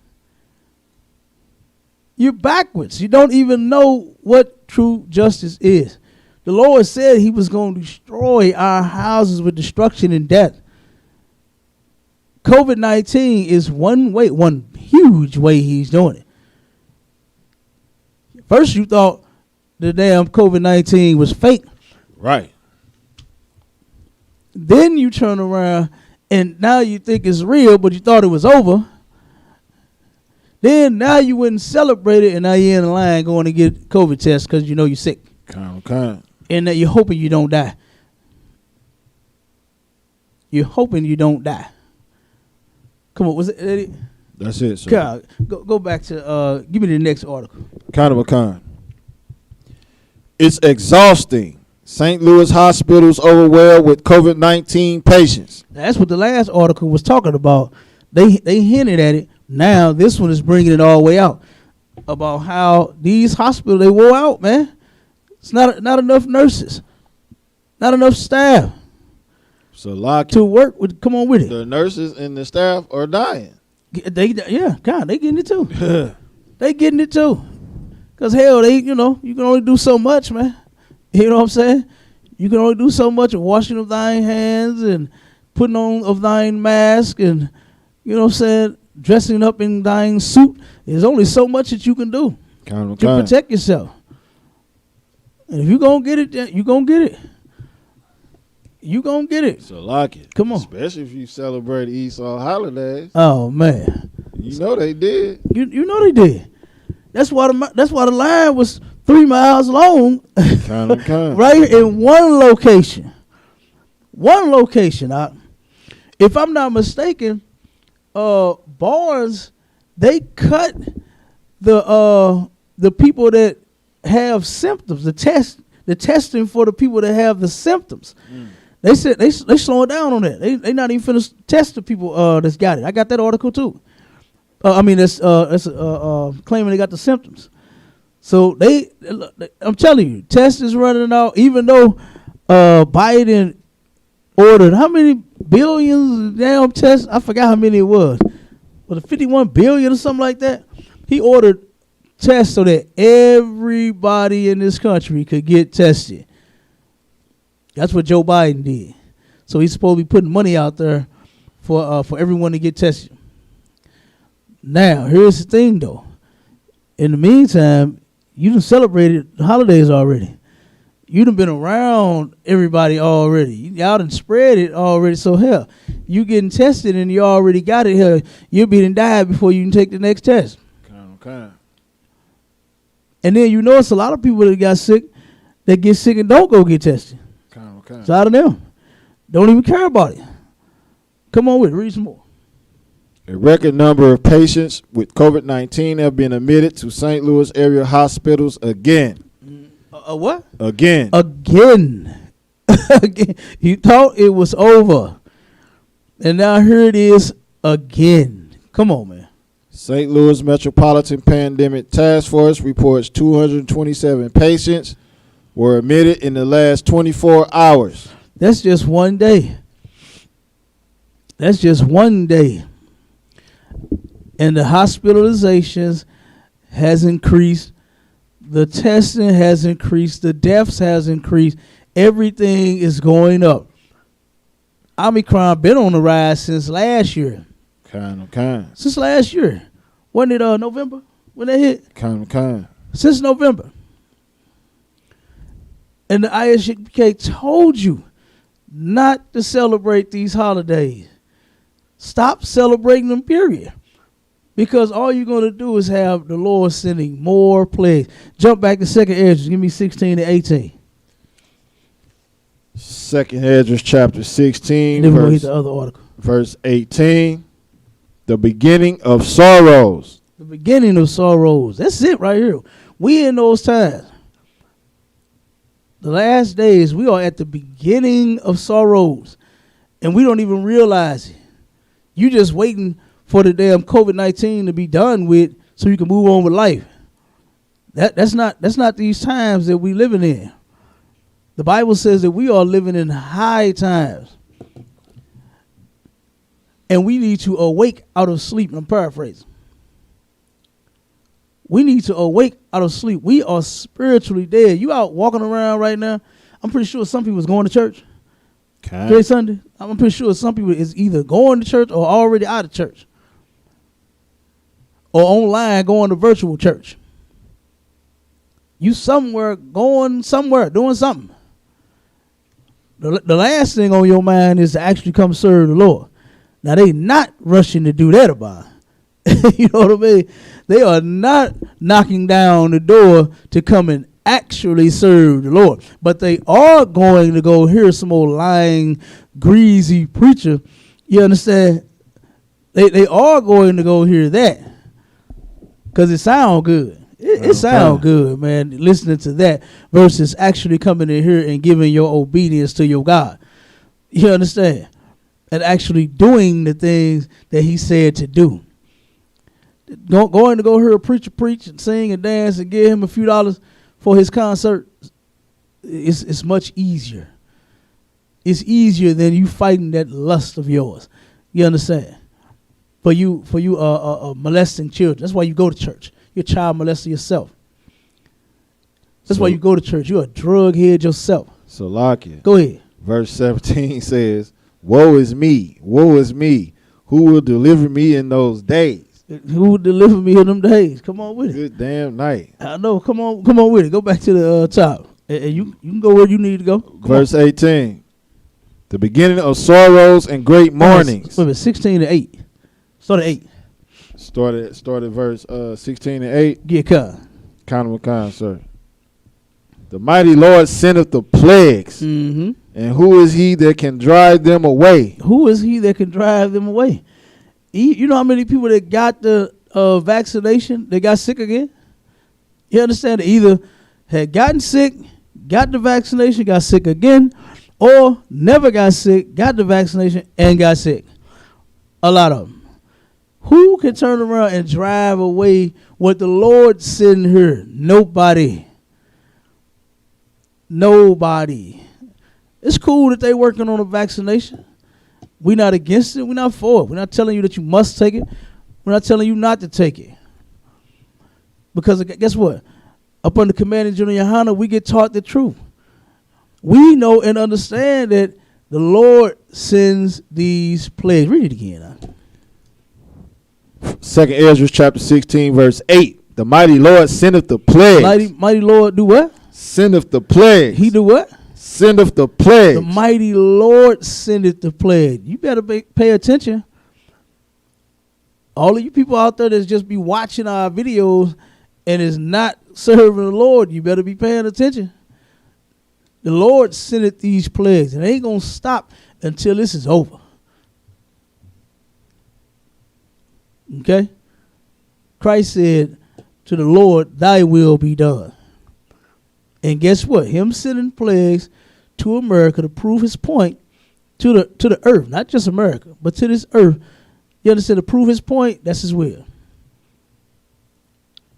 You're backwards. You don't even know what true justice is. The Lord said he was going to destroy our houses with destruction and death. COVID-19 is one way, one huge way he's doing it. First you thought the damn COVID-19 was fake. Right. Then you turn around and now you think it's real, but you thought it was over. Then now you wouldn't celebrate it, and now you're in the line going to get COVID tests because you know you're sick. Kind. And that you're hoping you don't die. You're hoping you don't die. Come on, was it Eddie? That's it, sir. God, go back to, give me the next article. Kind. It's exhausting. St. Louis hospitals overwhelmed with COVID-19 patients. That's what the last article was talking about. They hinted at it. Now this one is bringing it all the way out about how these hospitals, they wore out, man. It's not enough nurses, not enough staff to work with. Come on with it. The nurses and the staff are dying. They getting it too. They getting it too. Cause hell, you can only do so much, man. You know what I'm saying? You can only do so much of washing of thine hands and putting on of thine mask and, you know what I'm saying, dressing up in thine suit. There's only so much that you can do to protect yourself. And if you're going to get it, you're going to get it. You going to get it. So like it. Come on. Especially if you celebrate Esau holidays. Oh, man. You know they did. You know they did. That's why the line was 3 miles long. Kind. Right here in one location. If I'm not mistaken, bars, they cut the people that have symptoms, the testing for the people that have the symptoms. They said they slowing down on that. They not even finished test the people that's got it. I got that article too. That's claiming they got the symptoms. So I'm telling you, test is running out. Even though Biden ordered how many billions of damn tests? I forgot how many it was. Was it 51 billion or something like that? He ordered tests so that everybody in this country could get tested. That's what Joe Biden did. So he's supposed to be putting money out there for everyone to get tested. Now, here's the thing, though. In the meantime, you done celebrated the holidays already. You done been around everybody already. Y'all done spread it already. So, hell, you getting tested and you already got it. Hell, you'll be done died before you can take the next test. Kind. And then you know it's a lot of people that got sick, that get sick and don't go get tested. Kind. It's out of them. Don't even care about it. Come on with it. Read some more. A record number of patients with COVID-19 have been admitted to St. Louis area hospitals again. What? Again. Again. You thought it was over. And now here it is again. Come on, man. St. Louis Metropolitan Pandemic Task Force reports 227 patients were admitted in the last 24 hours. That's just one day. And the hospitalizations has increased. The testing has increased. The deaths has increased. Everything is going up. Omicron been on the rise since last year. Kind. Since last year. Wasn't it November when they hit? Kind. Since November. And the ISUK told you not to celebrate these holidays. Stop celebrating them, period. Because all you're going to do is have the Lord sending more plagues. Jump back to 2nd Esdras. Give me 16 and 18. 2nd Esdras chapter 16, Then we'll read the other article. verse 18. The beginning of sorrows. The beginning of sorrows. That's it right here. We in those times. The last days, we are at the beginning of sorrows. And we don't even realize it. You just waiting for the damn COVID-19 to be done with so you can move on with life. That's not these times that we living in. The Bible says that we are living in high times. And we need to awake out of sleep. I'm paraphrasing. We need to awake out of sleep. We are spiritually dead. You out walking around right now. I'm pretty sure some people is going to church. Today Sunday. I'm pretty sure some people is either going to church or already out of church. Or online going to virtual church. You somewhere, going somewhere, doing something. The last thing on your mind is to actually come serve the Lord. Now, they not rushing to do that about it. You know what I mean? They are not knocking down the door to come and actually serve the Lord. But they are going to go hear some old lying, greasy preacher. You understand? They are going to go hear that. Because it sounds good. It sounds good, man, listening to that versus actually coming in here and giving your obedience to your God. You understand? And actually doing the things that he said to do. Going to go hear a preacher preach and sing and dance and give him a few dollars for his concert, it's much easier. It's easier than you fighting that lust of yours. You understand? For you molesting children. That's why you go to church. You're a child molester yourself. That's why you go to church. You're a drug head yourself. So, Lakia. Go ahead. Verse 17 says, woe is me, who will deliver me in those days? Who will deliver me in them days? Come on with it. Good damn night. I know. Come on with it. Go back to the top. And you can go where you need to go. Verse 18. The beginning of sorrows and great mournings. Wait a minute, 16 to 8. Start at 8. Started verse 16 and 8. Yeah, Kind, sir. The mighty Lord sendeth the plagues. Mm-hmm. And who is he that can drive them away? Who is he that can drive them away? You know how many people that got the vaccination, they got sick again? You understand? They either had gotten sick, got the vaccination, got sick again, or never got sick, got the vaccination, and got sick. A lot of them. Who can turn around and drive away what the Lord sent here? Nobody. It's cool that they working on a vaccination. We're not against it. We're not for it. We're not telling you that you must take it. We're not telling you not to take it. Because guess what? Up under Commanding General Yohana, we get taught the truth. We know and understand that the Lord sends these plagues. Read it again. Huh? 2 Ezra chapter 16 verse 8. The mighty Lord sendeth the plagues. Mighty Lord do what? Sendeth the plagues. He do what? Sendeth the plagues. The mighty Lord sendeth the plague. You better pay attention. All of you people out there that's just be watching our videos and is not serving the Lord, you better be paying attention. The Lord sendeth these plagues, and it ain't going to stop until this is over. Okay? Christ said to the Lord, thy will be done. And guess what? Him sending plagues to America to prove his point to the earth, not just America, but to this earth. You understand? To prove his point, that's his will.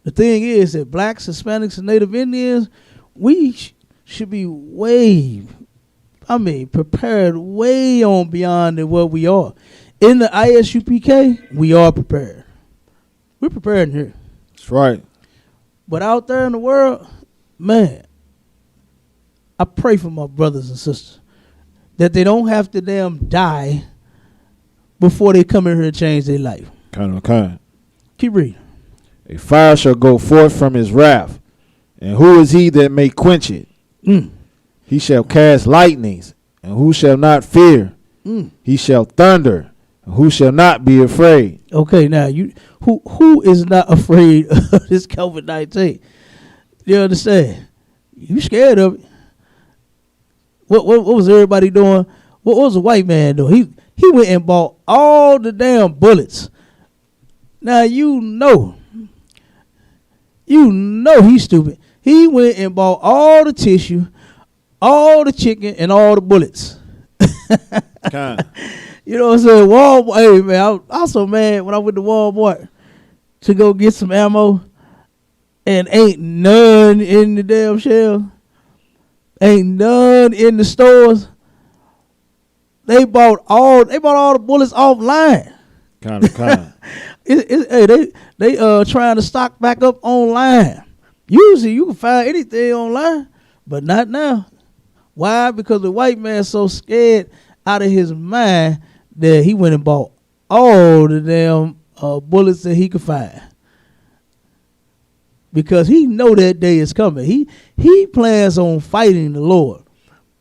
The thing is that blacks, Hispanics, and Native Indians, we should be prepared way on beyond than what we are. In the ISUPK, we are prepared. We're prepared in here. That's right. But out there in the world, man, I pray for my brothers and sisters that they don't have to damn die before they come in here and change their life. Kind. Keep reading. A fire shall go forth from his wrath, and who is he that may quench it? He shall cast lightnings, and who shall not fear? He shall thunder, and who shall not be afraid? Okay, now who is not afraid of this COVID-19? You understand? You scared of it? What was everybody doing? What was the white man doing? He went and bought all the damn bullets. Now you know he's stupid. He went and bought all the tissue, all the chicken, and all the bullets. You know what I'm saying? Walmart. Hey, man, I was so mad when I went to Walmart to go get some ammo, and ain't none in the damn shelf. Ain't none in the stores. They bought all the bullets offline. Kind of. Hey, they trying to stock back up online. Usually you can find anything online, but not now. Why? Because the white man's so scared out of his mind that he went and bought all the damn bullets that he could find. Because he know that day is coming. He plans on fighting the Lord.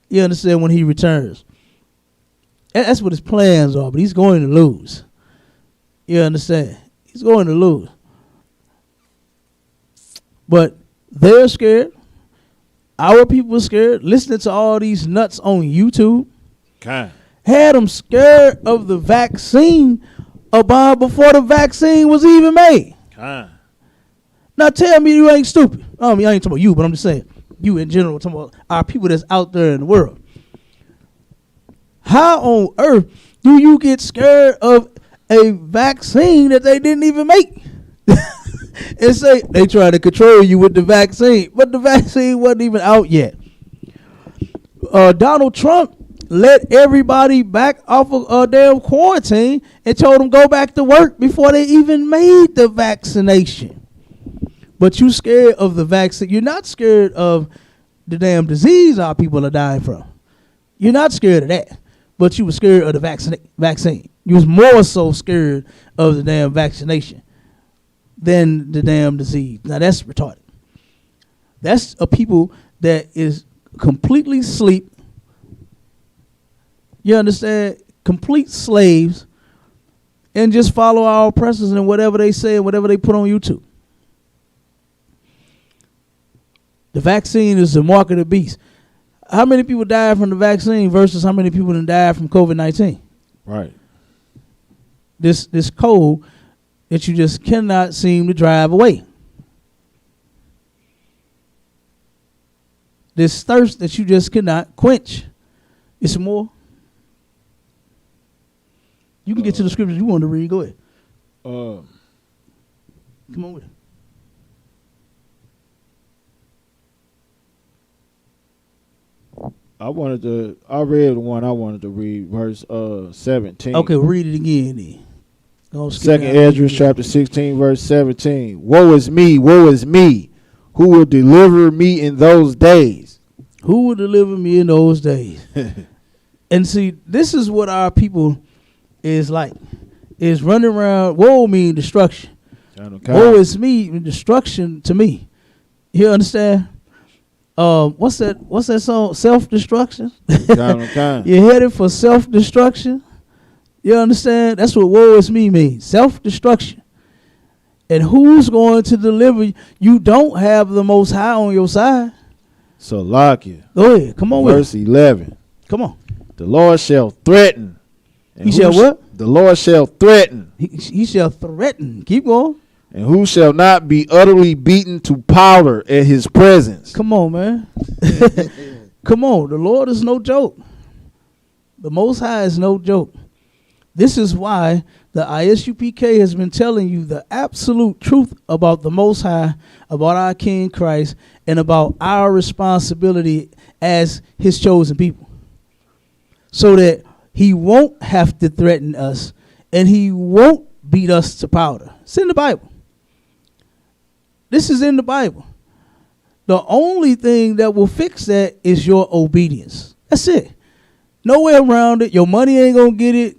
You understand, when he returns. That's what his plans are, but he's going to lose. You understand? He's going to lose. But they're scared. Our people are scared. Listening to all these nuts on YouTube. Kind. Had them scared of the vaccine about before the vaccine was even made. Kind. Now tell me you ain't stupid. I mean, I ain't talking about you, but I'm just saying, you in general, talking about our people that's out there in the world. How on earth do you get scared of a vaccine that they didn't even make? And say they try to control you with the vaccine, but the vaccine wasn't even out yet. Donald Trump let everybody back off of damn quarantine and told them go back to work before they even made the vaccination. But you scared of the vaccine. You're not scared of the damn disease our people are dying from. You're not scared of that. But you were scared of the vaccine. You was more so scared of the damn vaccination than the damn disease. Now that's retarded. That's a people that is completely asleep. You understand? Complete slaves, and just follow our oppressors and whatever they say and whatever they put on YouTube. The vaccine is the mark of the beast. How many people died from the vaccine versus how many people died from COVID-19? Right. This cold that you just cannot seem to drive away. This thirst that you just cannot quench. It's more. You can get to the scriptures you want to read. Go ahead. Come on with it. I read the one I wanted to read, verse 17. Okay, read it again then. Second Esdras chapter 16, verse 17. Woe is me, who will deliver me in those days? Who will deliver me in those days? And see, this is what our people is like. Is running around, woe mean destruction. Woe is me, destruction to me. You understand? What's that song? Self-destruction? You're headed for self-destruction? You understand? That's what woe is me means. Self-destruction. And who's going to deliver you? You don't have the Most High on your side. So lock you. Go ahead. Come on with it. Verse 11. Come on. The Lord shall threaten. He shall what? The Lord shall threaten. He shall threaten. Keep going. And who shall not be utterly beaten to powder at his presence? Come on, man. Come on. The Lord is no joke. The Most High is no joke. This is why the ISUPK has been telling you the absolute truth about the Most High, about our King Christ, and about our responsibility as his chosen people. So that he won't have to threaten us and he won't beat us to powder. It's in the Bible. This is in the Bible. The only thing that will fix that is your obedience. That's it. No way around it. Your money ain't going to get it.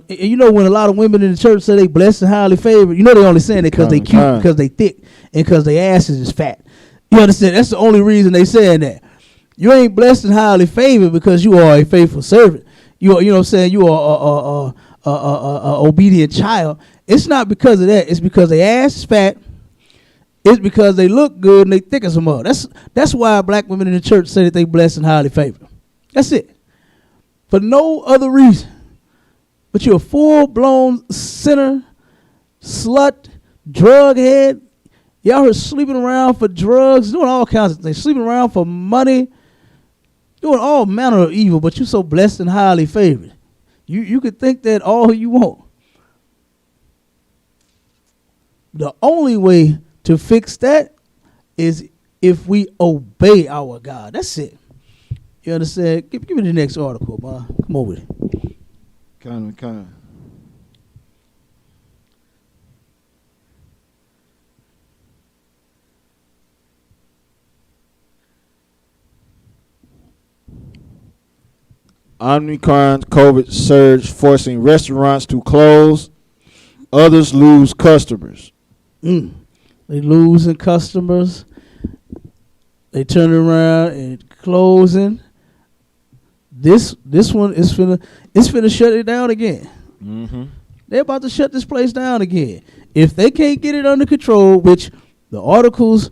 You know, when a lot of women in the church say they blessed and highly favored, you know they only saying it because they cute, because they thick, and because their asses is fat. You understand? That's the only reason they saying that. You ain't blessed and highly favored because you are a faithful servant. You know what I'm saying? You are a obedient child. It's not because of that. It's because their ass is fat. It's because they look good and they thick as a mother. That's why black women in the church say that they blessed and highly favored. That's it. For no other reason. But you're a full-blown sinner, slut, drug head. Y'all are sleeping around for drugs, doing all kinds of things, sleeping around for money, doing all manner of evil, but you're so blessed and highly favored. You could think that all you want. The only way to fix that is if we obey our God. That's it. You understand? Give me the next article, man. Come on with it. Kind of. Omicron COVID surge forcing restaurants to close. Others lose customers. They losing customers. They turn around and closing. This one is finna shut it down again. Mm-hmm. They're about to shut this place down again. If they can't get it under control, which the articles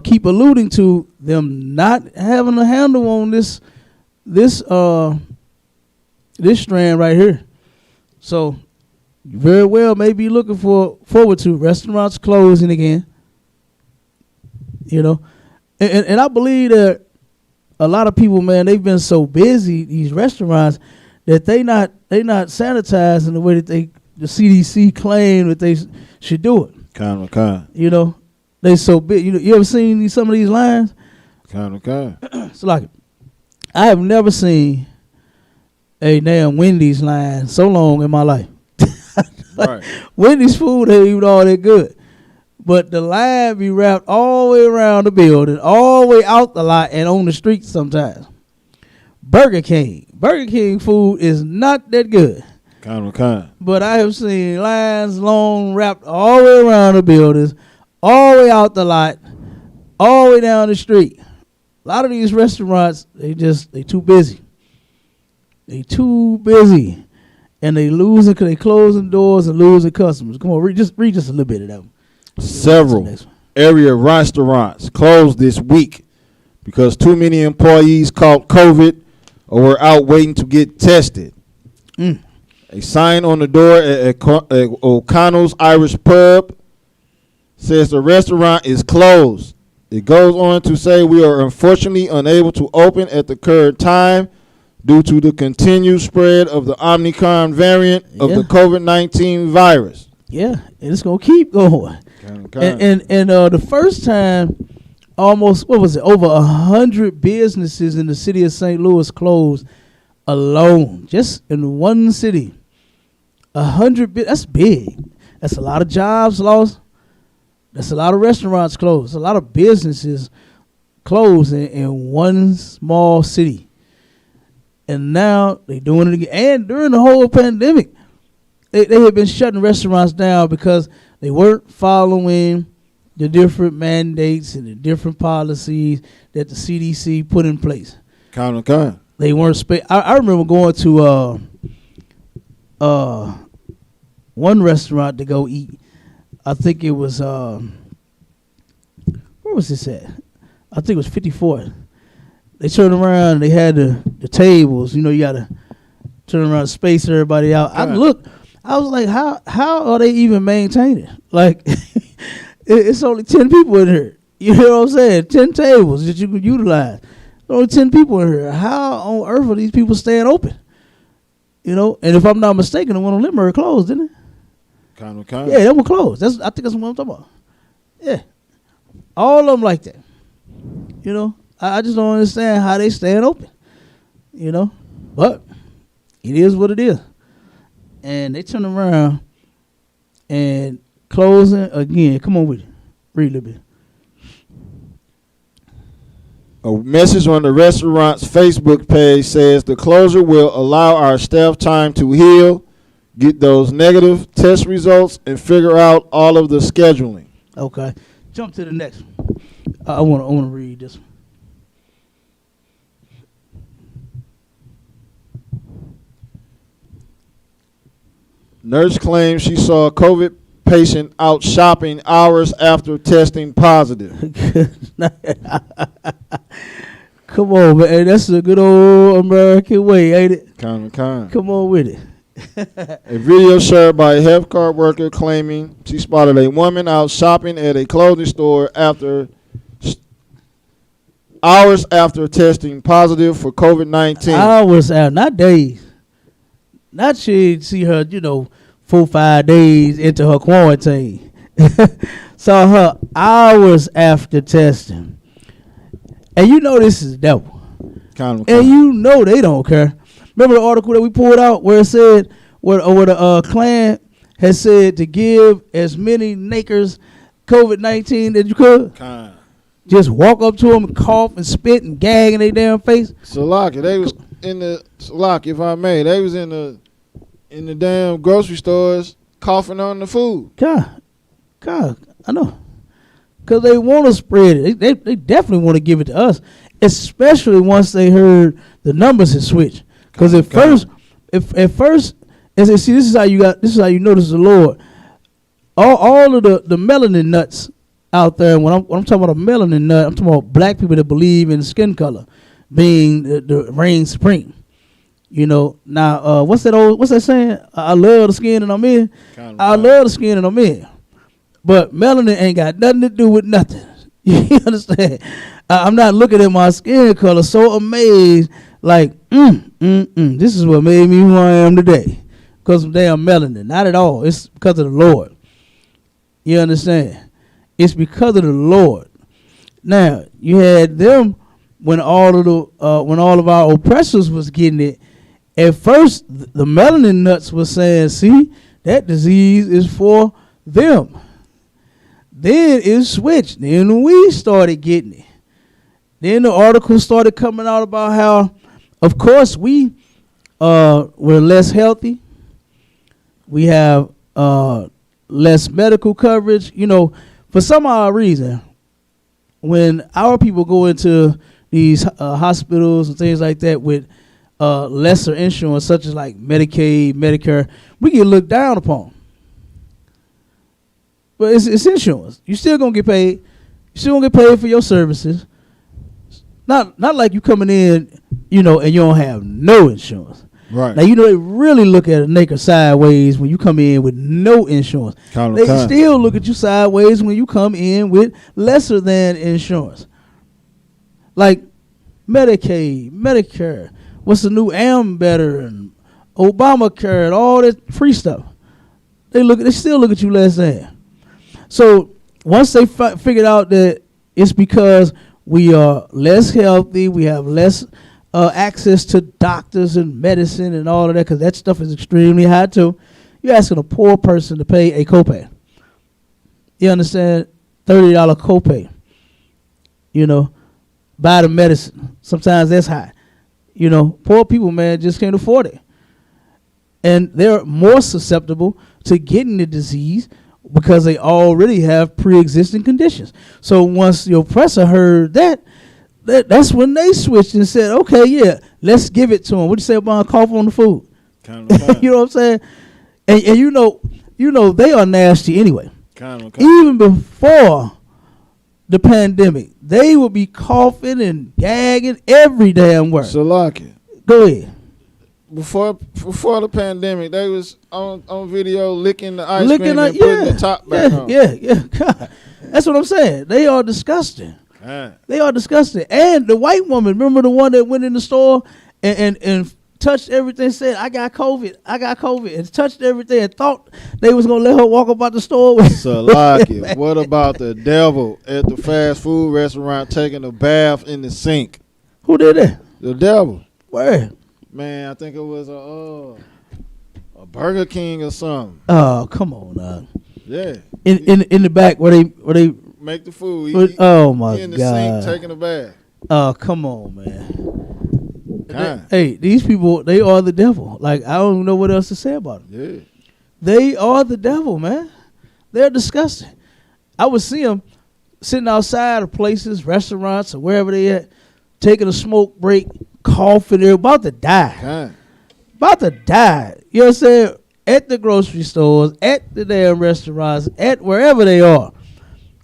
keep alluding to them not having a handle on this strand right here. So you very well may be looking forward to restaurants closing again. You know, and I believe that a lot of people, man, they've been so busy, these restaurants, that they not sanitizing the way that the CDC claim that they should do it. Kind of. You know, they so big. You ever seen some of these lines? Kind of. It's like, I have never seen a damn Wendy's line so long in my life. Right. Wendy's food ain't even all that good. But the line be wrapped all the way around the building, all the way out the lot and on the street sometimes. Burger King food is not that good. Kind. But I have seen lines long wrapped all the way around the buildings, all the way out the lot, all the way down the street. A lot of these restaurants, they too busy. They too busy. And they losing because they closing doors and losing customers. Come on, read just a little bit of that one. Several area restaurants closed this week because too many employees caught COVID or were out waiting to get tested. A sign on the door at O'Connell's Irish Pub says the restaurant is closed. It goes on to say we are unfortunately unable to open at the current time due to the continued spread of the Omicron variant of the COVID-19 virus. Yeah, and it's going to keep going. And the first time, almost, over 100 businesses in the city of St. Louis closed alone, just in one city. 100, that's big. That's a lot of jobs lost. That's a lot of restaurants closed. A lot of businesses closed in one small city. And now they're doing it again. And during the whole pandemic, they had been shutting restaurants down because they weren't following the different mandates and the different policies that the CDC put in place. Kind. They weren't. I remember going to one restaurant to go eat. I think it was where was this at? I think it was 54th. They turned around and they had the tables. You know, you gotta turn around and space everybody out. I was like, how are they even maintaining? Like, it's only 10 people in here. You know what I'm saying? 10 tables that you can utilize. Only 10 people in here. How on earth are these people staying open? You know, and if I'm not mistaken, the one on Limerick closed, didn't it? Kind. Yeah, that one closed. I think that's what I'm talking about. Yeah, all of them like that. You know, I just don't understand how they staying open. You know, but it is what it is. And they turn around and closing again. Come on with it. Read a little bit. A message on the restaurant's Facebook page says the closure will allow our staff time to heal, get those negative test results, and figure out all of the scheduling. Okay. Jump to the next one. I want to read this one. Nurse claims she saw a COVID patient out shopping hours after testing positive. Come on, man. That's a good old American way, ain't it? Kind. Come on with it. A video shared by a health card worker claiming she spotted a woman out shopping at a clothing store after hours after testing positive for COVID-19. Hours out, not days. Not she'd see her, 4-5 days into her quarantine. Saw her hours after testing. And this is the devil. Kind of. And they don't care. Remember the article that we pulled out where it said, where the Klan had said to give as many nakers COVID-19 as you could? Kind. Just walk up to them and cough and spit and gag in their damn face. Salaki, they was in the Salaki, if I may, they was in the damn grocery stores coughing on the food. God, I know. Because they want to spread it. They definitely want to give it to us, especially once they heard the numbers had switched. Because at first, as they see, this is how you know this is the Lord. All of the melanin nuts out there. When I'm talking about a melanin nut, I'm talking about black people that believe in skin color being the reign supreme. Now what's that saying? I love the skin and I'm in. I love the skin and I'm in. But melanin ain't got nothing to do with nothing. You understand? I'm not looking at my skin color so amazed, like, this is what made me who I am today. Because of damn melanin. Not at all. It's because of the Lord. You understand? It's because of the Lord. Now, you had them when all of our oppressors was getting it. At first, the melanin nuts was saying, see, that disease is for them. Then it switched. Then we started getting it. Then the article started coming out about how, of course, we're less healthy. We have less medical coverage. For some odd reason, when our people go into these hospitals and things like that with lesser insurance, such as like Medicaid, Medicare, we get looked down upon. But it's insurance. You still gonna get paid. You still gonna get paid for your services. Not like you coming in, and you don't have no insurance. Right. Now, they really look at a nigga sideways when you come in with no insurance. They still look at you sideways when you come in with lesser than insurance. Like Medicaid, Medicare, what's the new Better and Obamacare and all that free stuff. They still look at you less than. So once they figured out that it's because we are less healthy, we have less access to doctors and medicine and all of that, because that stuff is extremely high too. You're asking a poor person to pay a copay. You understand? $30 copay. Buy the medicine. Sometimes that's high. Poor people, man, just can't afford it. And they're more susceptible to getting the disease because they already have pre-existing conditions. So once the oppressor heard that's when they switched and said, okay, yeah, let's give it to them. What you say about cough on the food? You know what I'm saying? And they are nasty anyway. Even before the pandemic, they would be coughing and gagging every damn word. Salaki. Go ahead. Before the pandemic, they was on video licking the ice cream and putting the top back on. Yeah. God, that's what I'm saying. They are disgusting. They are disgusting. And the white woman, remember the one that went in the store and touched everything, said, I got COVID, and touched everything and thought they was going to let her walk about the store with Salaki. What about the devil at the fast food restaurant taking a bath in the sink? Who did that? The devil. Where? Man, I think it was a Burger King or something. Oh, come on, yeah. In the back where they make the food. Oh my he in the God. sink taking a bath. Oh, come on, man. Hey, these people, they are the devil. Like, I don't know what else to say about them. Yeah. They are the devil, man. They're disgusting. I would see them sitting outside of places, restaurants, or wherever they at, taking a smoke break, coughing. They're about to die. About to die. You know what I'm saying? At the grocery stores, at the damn restaurants, at wherever they are.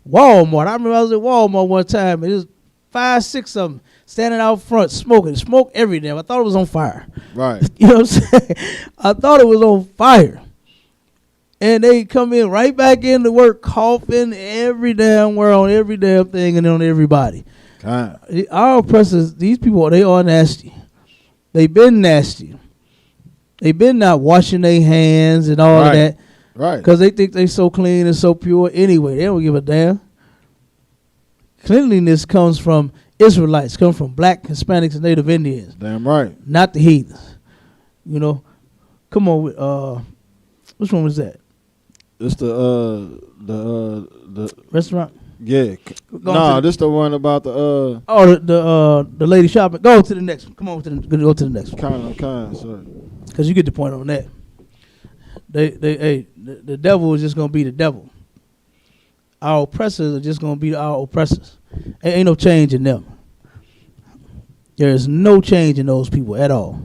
Walmart. I remember I was at Walmart one time, and there's 5, 6 of them standing out front smoking. Smoke every day. I thought it was on fire. Right. You know what I'm saying? I thought it was on fire. And they come in right back into work coughing every damn word on every damn thing and on everybody. Our oppressors, these people, they are nasty. They been nasty. They been not washing their hands and all of that. Right. Because they think they so clean and so pure anyway. They don't give a damn. Cleanliness comes from Israelites, comes from black, Hispanics, and Native Indians. Damn right. Not the heathens. You know? Come on. Which one was that? It's the restaurant? Yeah. No, this the one about the the lady shopping. Go to the next one. Come on, go to the next one. Kind, sorry. Because you get the point on that. The devil is just gonna be the devil. Our oppressors are just gonna be our oppressors. Ain't no change in them. There is no change in those people at all.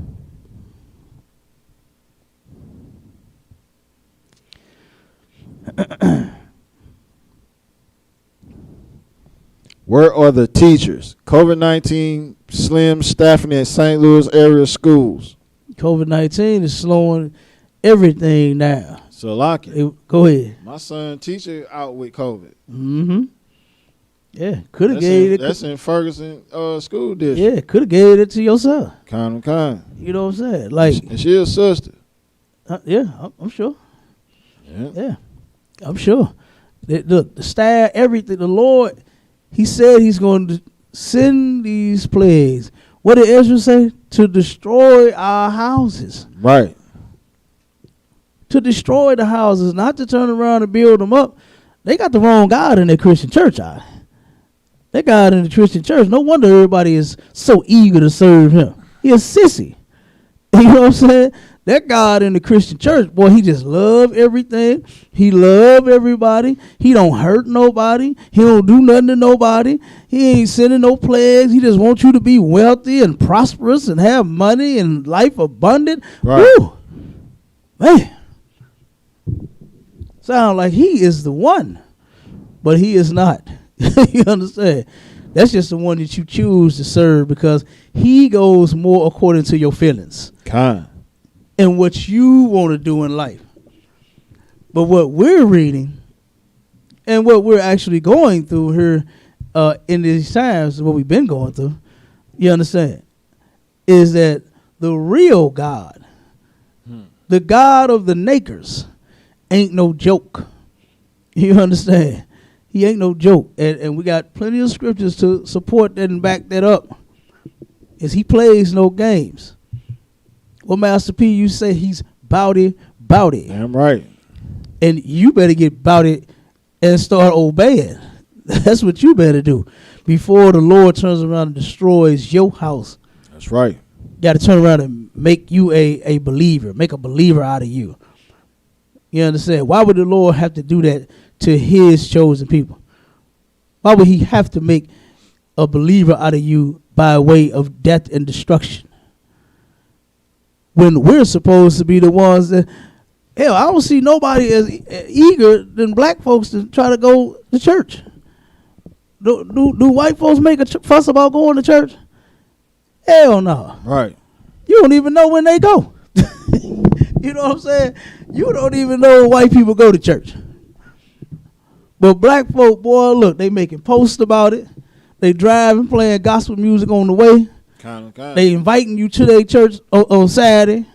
Where are the teachers? COVID-19 slim staffing at St. Louis area schools. COVID-19 is slowing everything down. So, Locky, go ahead. My son teacher out with COVID. Mm-hmm. Yeah, could have gave it. That's in Ferguson school district. Yeah, could have gave it to your son. Kind. You know what I'm saying? Like, and she a sister. Yeah, I'm sure. Yeah, I'm sure. The staff, everything. The Lord, He said He's going to send these plagues. What did Ezra say? To destroy our houses. Right. To destroy the houses, not to turn around and build them up. They got the wrong God in their Christian church. That God in the Christian church. No wonder everybody is so eager to serve Him. He a sissy. You know what I'm saying? That God in the Christian church, boy, He just love everything. He love everybody. He don't hurt nobody. He don't do nothing to nobody. He ain't sending no plagues. He just wants you to be wealthy and prosperous and have money and life abundant. Right. Woo! Man. Sound like He is the one, but He is not. You understand? That's just the one that you choose to serve because He goes more according to your feelings. And what you want to do in life. But what we're reading and what we're actually going through here in these times, what we've been going through, you understand, is that the real God, the God of the Nakers, ain't no joke. You understand? He ain't no joke. And we got plenty of scriptures to support that and back that up. Is He plays no games. Well, Master P, you say He's bout it. Damn right. And you better get bout it and start obeying. That's what you better do before the Lord turns around and destroys your house. That's right. You got to turn around and make you a believer, make a believer out of you. You understand? Why would the Lord have to do that to His chosen people? Why would He have to make a believer out of you by way of death and destruction? When we're supposed to be the ones that, hell, I don't see nobody as eager than black folks to try to go to church. Do white folks make a fuss about going to church? Hell no. Right. You don't even know when they go. You know what I'm saying? You don't even know when white people go to church. But black folk, boy, look, they making posts about it. They driving, playing gospel music on the way. Kind. They inviting you to their church on Saturday.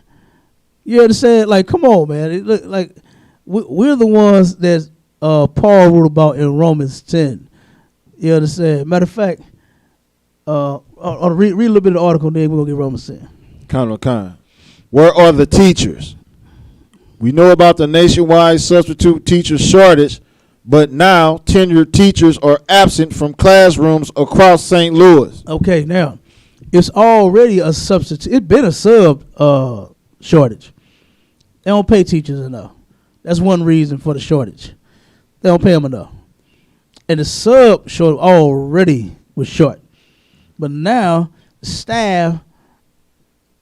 You understand? Like, come on, man. It look like we're the ones that Paul wrote about in Romans 10. You understand? Matter of fact, read a little bit of the article, then we're going to get Romans 10. Kind. Where are the teachers? We know about the nationwide substitute teacher shortage, but now tenured teachers are absent from classrooms across St. Louis. Okay, now, it's already a substitute. It's been a sub shortage. They don't pay teachers enough. That's one reason for the shortage. They don't pay them enough. And the sub short already was short. But now the staff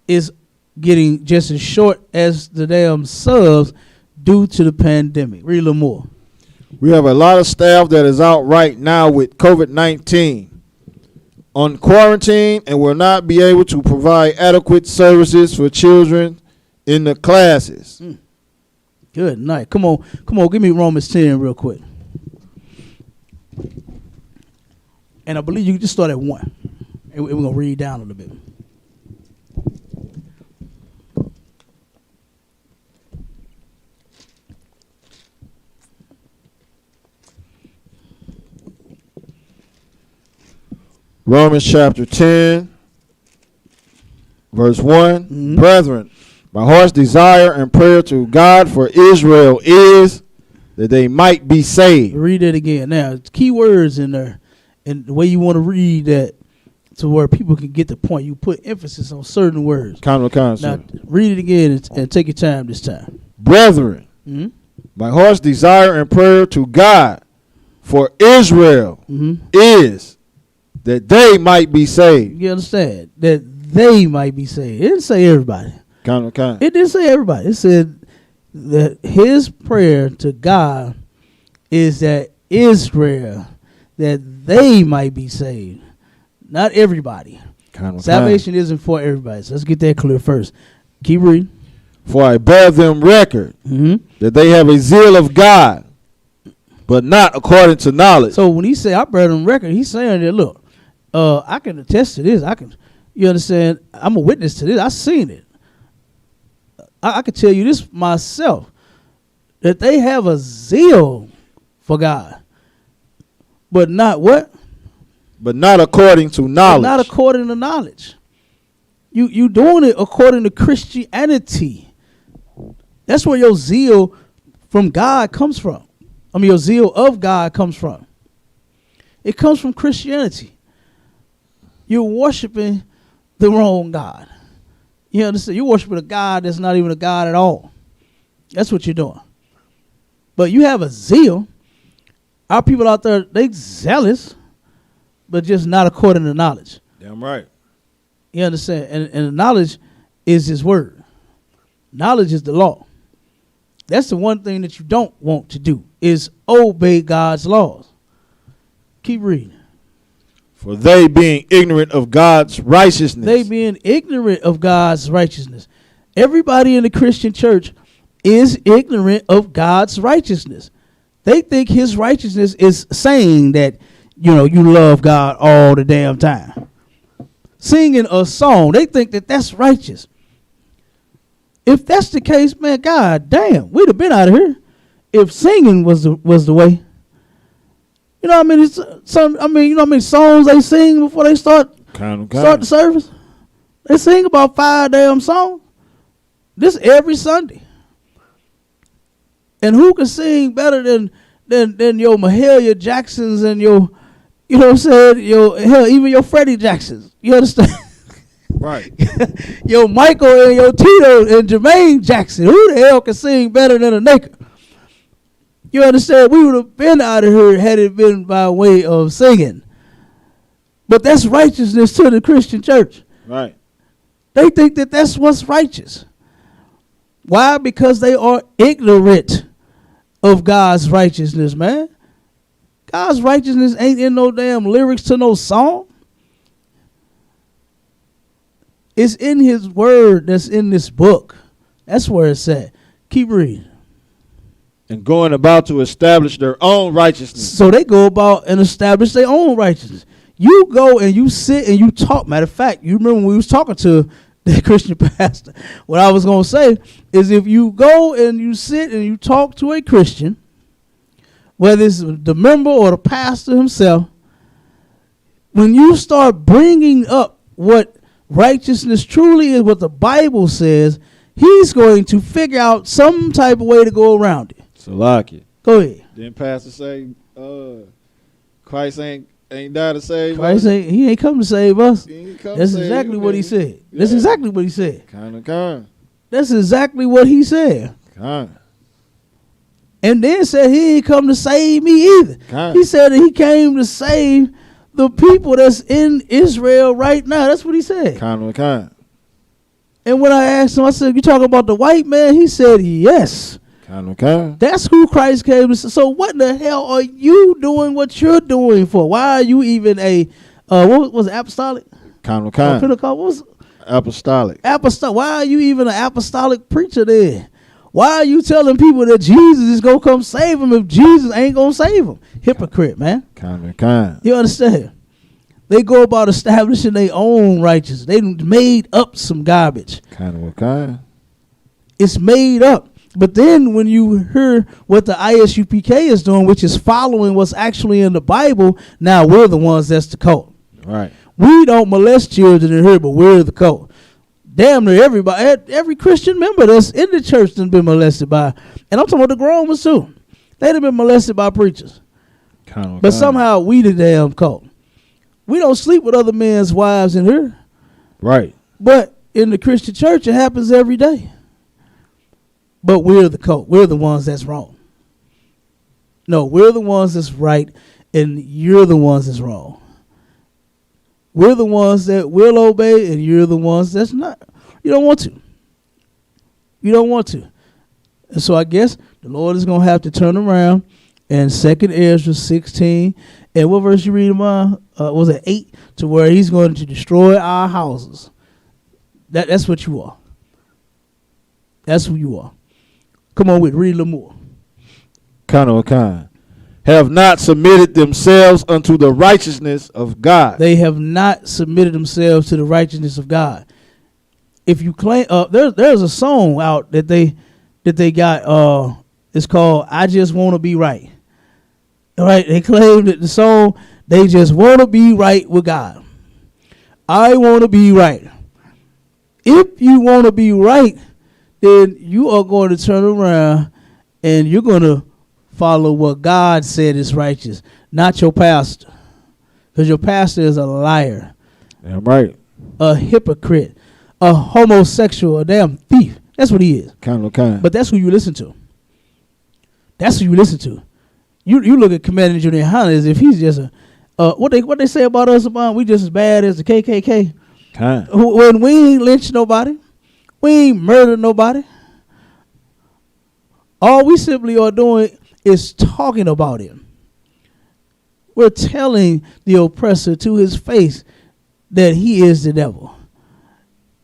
is getting just as short as the damn subs due to the pandemic. Read a little more. We have a lot of staff that is out right now with COVID-19 on quarantine and will not be able to provide adequate services for children in the classes. Good night. Come on, give me Romans 10 real quick. And I believe you can just start at 1. And we're going to read down a little bit. Romans chapter 10, verse 1. Mhm. Brethren, my heart's desire and prayer to God for Israel is that they might be saved. Read it again. Now, it's key words in there. And the way you want to read that to where people can get the point. You put emphasis on certain words. Kind of Now, concept. read it again and take your time this time. Brethren, Mm-hmm. my heart's desire and prayer to God for Israel Mm-hmm. is that they might be saved. You understand? That they might be saved. It didn't say everybody. Kind of. It didn't say everybody. It said that his prayer to God is that Israel, that they might be saved. Not everybody. Kind of. Salvation isn't for everybody. So let's get that clear first. Keep reading. For I bear them record Mm-hmm. that they have a zeal of God, but not according to knowledge. So when he say I bear them record, he's saying that, look, I can attest to this. You understand? I'm a witness to this. I seen it. I can tell you this myself, that they have a zeal for God, but not what? But not according to knowledge. Not according to knowledge. You doing it according to Christianity. That's where your zeal from God comes from. I mean, your zeal of God comes from. It comes from Christianity. You're worshiping the wrong God. You understand? You're worshiping a God that's not even a God at all. That's what you're doing. But you have a zeal. Our people out there, they zealous, but just not according to knowledge. Damn right. You understand? And the knowledge is his word. Knowledge is the law. That's the one thing that you don't want to do, is obey God's laws. Keep reading. For they being ignorant of God's righteousness. They being ignorant of God's righteousness. Everybody in the Christian church is ignorant of God's righteousness. They think his righteousness is saying that, you love God all the damn time. Singing a song, they think that that's righteous. If that's the case, man, God damn, we'd have been out of here if singing was the way. You know what I mean? You know how many songs they sing before they start the service? They sing about 5 damn songs. This every Sunday. And who can sing better than your Mahalia Jacksons and your, you know what I'm saying, hell, even your Freddie Jacksons. You understand? Right. Your Michael and your Tito and Jermaine Jackson. Who the hell can sing better than a nigga? You understand? We would have been out of here had it been by way of singing. But that's righteousness to the Christian church. Right. They think that that's what's righteous. Why? Because they are ignorant of God's righteousness, man. God's righteousness ain't in no damn lyrics to no song. It's in his word that's in this book. That's where it's at. Keep reading. And going about to establish their own righteousness. So they go about and establish their own righteousness. You go and you sit and you talk. Matter of fact, you remember when we was talking to the Christian pastor. What I was going to say is, if you go and you sit and you talk to a Christian, whether it's the member or the pastor himself, when you start bringing up what righteousness truly is, what the Bible says, he's going to figure out some type of way to go around it. So like it. Go ahead. Didn't pastor say Christ ain't died to save Christ us? he ain't come to save us. He ain't come That's to save exactly us, what he baby. said. Yeah. That's exactly what he said. Kind. That's exactly what he said. And then said he ain't come to save me either. Kind. He said that he came to save the people that's in Israel right now. That's what he said. Kind. And when I asked him, I said, you talking about the white man? He said, yes. Kind. That's who Christ came to. So what in the hell are you doing what you're doing for? Why are you even a, what was it, apostolic? Kind. Pentecost? What was it? Apostolic. Why are you even an apostolic preacher then? Why are you telling people that Jesus is going to come save them if Jesus ain't going to save them? Hypocrite, man. Kind. You understand? They go about establishing their own righteousness. They made up some garbage. Kind of what kind? It's made up. But then when you hear what the ISUPK is doing, which is following what's actually in the Bible, now we're the ones that's the cult. Right. We don't molest children in here, but we're the cult. Damn near everybody, every Christian member that's in the church has been molested by, and I'm talking about the grown ones too. They've been molested by preachers. But somehow we the damn cult. We don't sleep with other men's wives in here. Right. But in the Christian church, it happens every day. But we're the cult. We're the ones that's wrong. No, we're the ones that's right, and you're the ones that's wrong. We're the ones that will obey, and you're the ones that's not. You don't want to. You don't want to. And so I guess the Lord is going to have to turn around and 2nd Ezra 16, and what verse you read, was it 8, to where he's going to destroy our houses. That's what you are. That's who you are. Come on with, read a little more. Kind. Have not submitted themselves unto the righteousness of God. They have not submitted themselves to the righteousness of God. If you claim, there's a song out that they got. It's called "I Just Want to Be Right." All right, they claim that the song, they just want to be right with God. I want to be right. If you want to be right, then you are going to turn around and you're going to follow what God said is righteous, not your pastor. Because your pastor is a liar. Damn right. A hypocrite. A homosexual. A damn thief. That's what he is. Kind. But that's who you listen to. That's who you listen to. You look at Commander Junior Hunter as if he's just a what they say about us about we just as bad as the KKK. Kind. When we ain't lynched nobody, we ain't murdered nobody. All we simply are doing is talking about him. We're telling the oppressor to his face that he is the devil.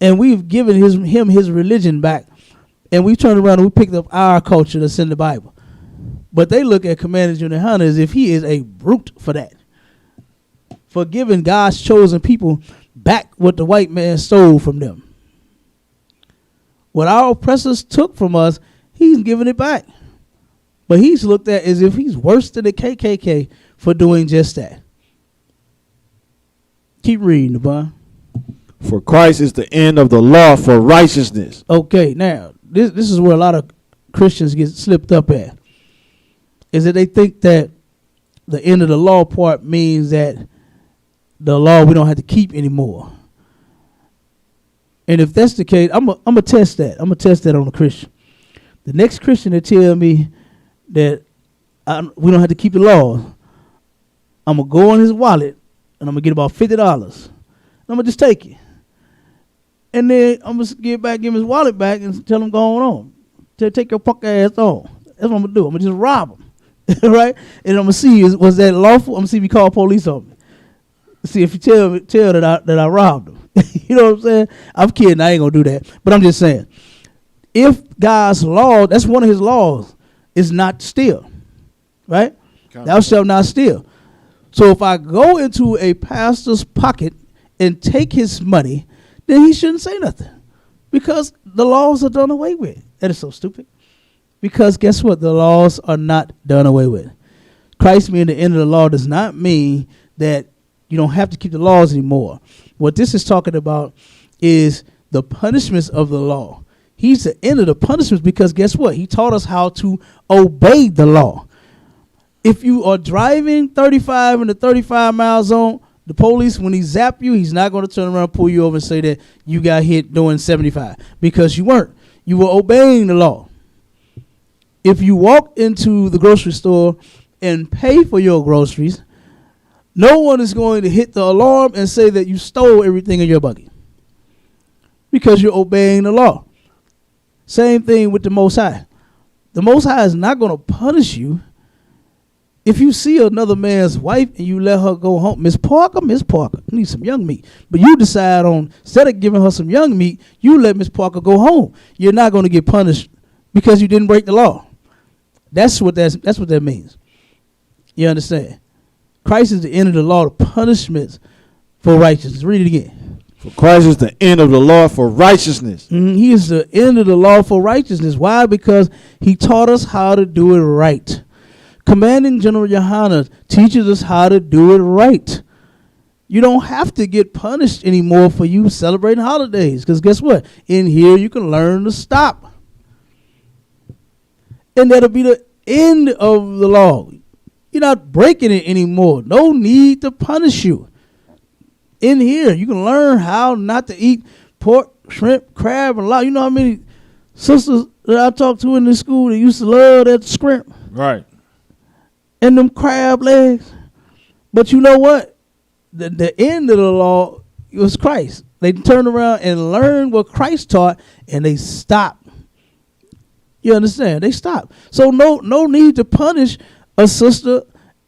And we've given him his religion back. And we turned around and we picked up our culture that's in the Bible. But they look at Commander Junior Hunter as if he is a brute for that. For giving God's chosen people back what the white man stole from them. What our oppressors took from us, he's giving it back. But he's looked at as if he's worse than the KKK for doing just that. Keep reading, Devon. For Christ is the end of the law for righteousness. Okay, now, this is where a lot of Christians get slipped up at. Is that they think that the end of the law part means that the law we don't have to keep anymore. And if that's the case, I'm gonna test that. I'm gonna test that on a Christian. The next Christian that tell me that we don't have to keep the laws, I'm gonna go on his wallet and I'm gonna get about $50. I'm gonna just take it, and then I'm gonna give him his wallet back and tell him go on. Take your punk ass on. That's what I'm gonna do. I'm gonna just rob him, right? And I'm gonna see was that lawful. I'm gonna see if he call police on me. See if he tell that I robbed him. You know what I'm saying? I'm kidding. I ain't gonna do that. But I'm just saying, if God's law, that's one of his laws, is not steal, right? Thou shalt not steal. So if I go into a pastor's pocket and take his money, then he shouldn't say nothing, because the laws are done away with. That is so stupid. Because guess what? The laws are not done away with. Christ being the end of the law does not mean that you don't have to keep the laws anymore. What this is talking about is the punishments of the law. He's the end of the punishments, because guess what? He taught us how to obey the law. If you are driving 35 in the 35-mile zone, the police, when he zap you, he's not going to turn around and pull you over and say that you got hit doing 75, because you weren't. You were obeying the law. If you walk into the grocery store and pay for your groceries, no one is going to hit the alarm and say that you stole everything in your buggy, because you're obeying the law. Same thing with the Most High. The Most High is not going to punish you if you see another man's wife and you let her go home. Miss Parker, I need some young meat. But you decide on, instead of giving her some young meat, you let Miss Parker go home. You're not going to get punished because you didn't break the law. That's what that means. You understand? Christ is the end of the law. The punishments for righteousness. Read it again. For Christ is the end of the law for righteousness. He is the end of the law for righteousness. Why? Because he taught us how to do it right. Commanding General Yohanan teaches us how to do it right. You don't have to get punished anymore for you celebrating holidays. Because guess what? In here, you can learn to stop. And that'll be the end of the law. You're not breaking it anymore. No need to punish you. In here, you can learn how not to eat pork, shrimp, crab, and lobster. You know how many sisters that I talked to in this school that used to love that shrimp? Right. And them crab legs. But you know what? The end of the law was Christ. They turned around and learned what Christ taught, and they stopped. You understand? They stopped. So no need to punish a sister